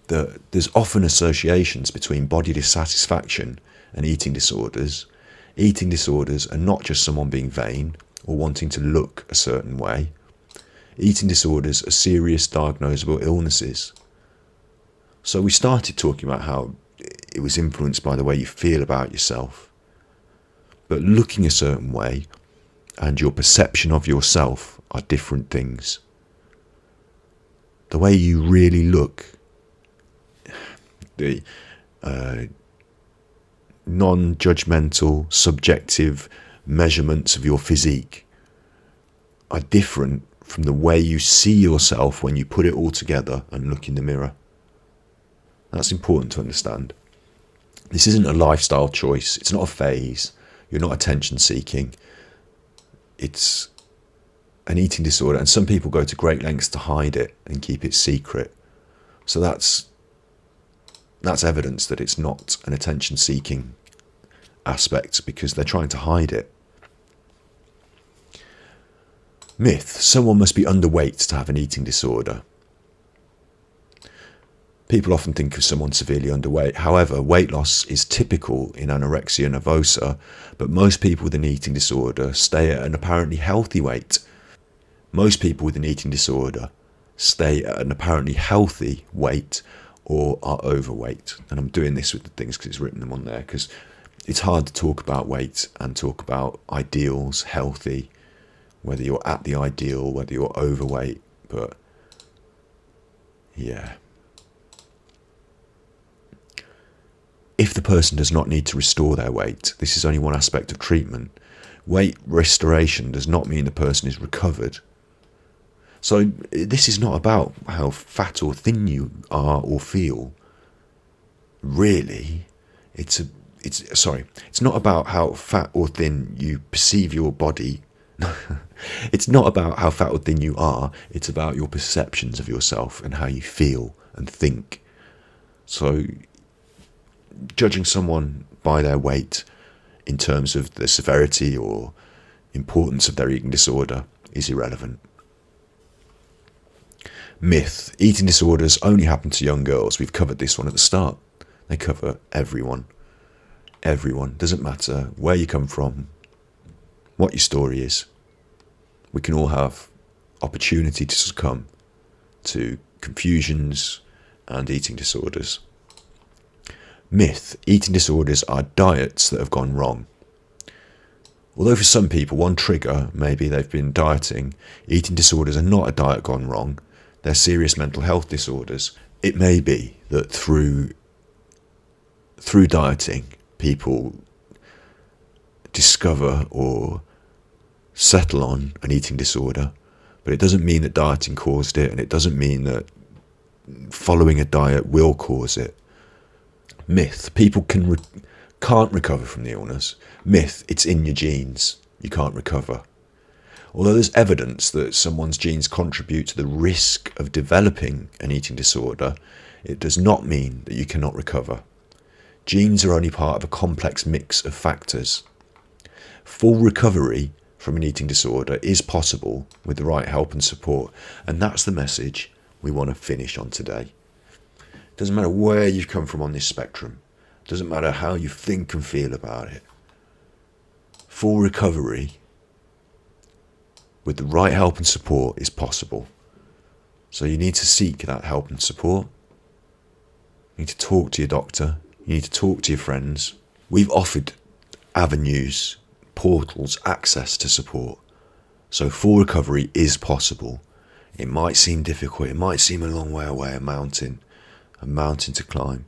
There's often associations between body dissatisfaction and eating disorders. Eating disorders are not just someone being vain or wanting to look a certain way. Eating disorders are serious diagnosable illnesses. So we started talking about how it was influenced by the way you feel about yourself. But looking a certain way and your perception of yourself are different things. The way you really look, the non-judgmental, subjective measurements of your physique are different from the way you see yourself when you put it all together and look in the mirror. That's important to understand. This isn't a lifestyle choice. It's not a phase. You're not attention seeking. It's an eating disorder, and some people go to great lengths to hide it and keep it secret. So that's evidence that it's not an attention seeking aspect because they're trying to hide it. Myth. Someone must be underweight to have an eating disorder. People often think of someone severely underweight. However, weight loss is typical in anorexia nervosa, but most people with an eating disorder stay at an apparently healthy weight. Most people with an eating disorder stay at an apparently healthy weight or are overweight. And I'm doing this with the things because it's written them on there, because It's hard to talk about weight and talk about ideals, healthy, whether you're at the ideal, whether you're overweight, but yeah. If the person does not need to restore their weight, this is only one aspect of treatment. Weight restoration does not mean the person is recovered. So this is not about how fat or thin you are or feel. Really, it's not about how fat or thin you perceive your body. It's not about how fat or thin you are. It's about your perceptions of yourself and how you feel and think. So judging someone by their weight in terms of the severity or importance of their eating disorder is irrelevant. Myth: eating disorders only happen to young girls. We've covered this one at the start. They cover everyone. Everyone. Doesn't matter where you come from, what your story is. We can all have opportunity to succumb to confusions and eating disorders. Myth: eating disorders are diets that have gone wrong. Although for some people, one trigger, maybe they've been dieting, eating disorders are not a diet gone wrong. They're serious mental health disorders. It may be that through dieting, people discover or settle on an eating disorder, but it doesn't mean that dieting caused it, and it doesn't mean that following a diet will cause it. Myth: people can't recover from the illness. Myth: it's in your genes. You can't recover. Although there's evidence that someone's genes contribute to the risk of developing an eating disorder, it does not mean that you cannot recover. Genes are only part of a complex mix of factors. Full recovery from an eating disorder is possible with the right help and support, and that's the message we want to finish on today. Doesn't matter where you've come from on this spectrum. Doesn't matter how you think and feel about it. Full recovery with the right help and support is possible. So you need to seek that help and support. You need to talk to your doctor. You need to talk to your friends. We've offered avenues, portals, access to support. So full recovery is possible. It might seem difficult. It might seem a long way away, a mountain to climb.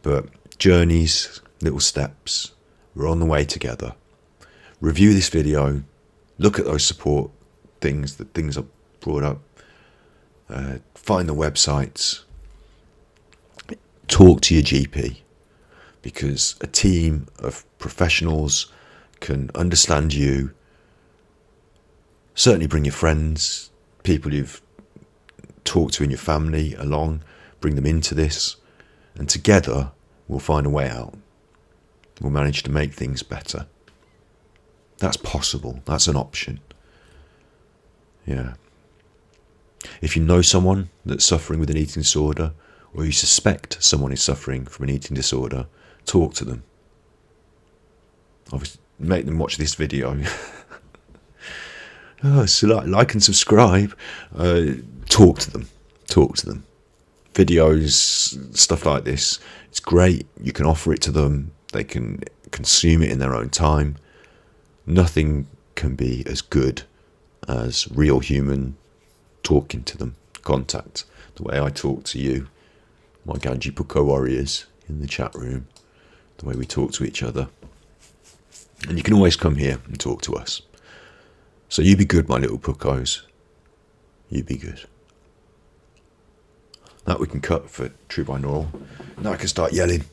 But journeys, little steps, we're on the way together. Review this video. Look at those support things I've brought up. Find the websites. Talk to your GP, because a team of professionals can understand you. Certainly bring your friends, people you've talked to in your family along, bring them into this, and together we'll find a way out. We'll manage to make things better. That's possible. That's an option. Yeah. If you know someone that's suffering with an eating disorder, or you suspect someone is suffering from an eating disorder, talk to them. Obviously, make them watch this video. So like and subscribe. Talk to them. Talk to them. Videos, stuff like this, it's great. You can offer it to them. They can consume it in their own time. Nothing can be as good as real human talking to them. Contact. The way I talk to you, my Ganji PUKKO warriors in the chat room. The way we talk to each other. And you can always come here and talk to us. So you be good, my little Pukkos. You be good. That we can cut for true binaural. Now I can start yelling.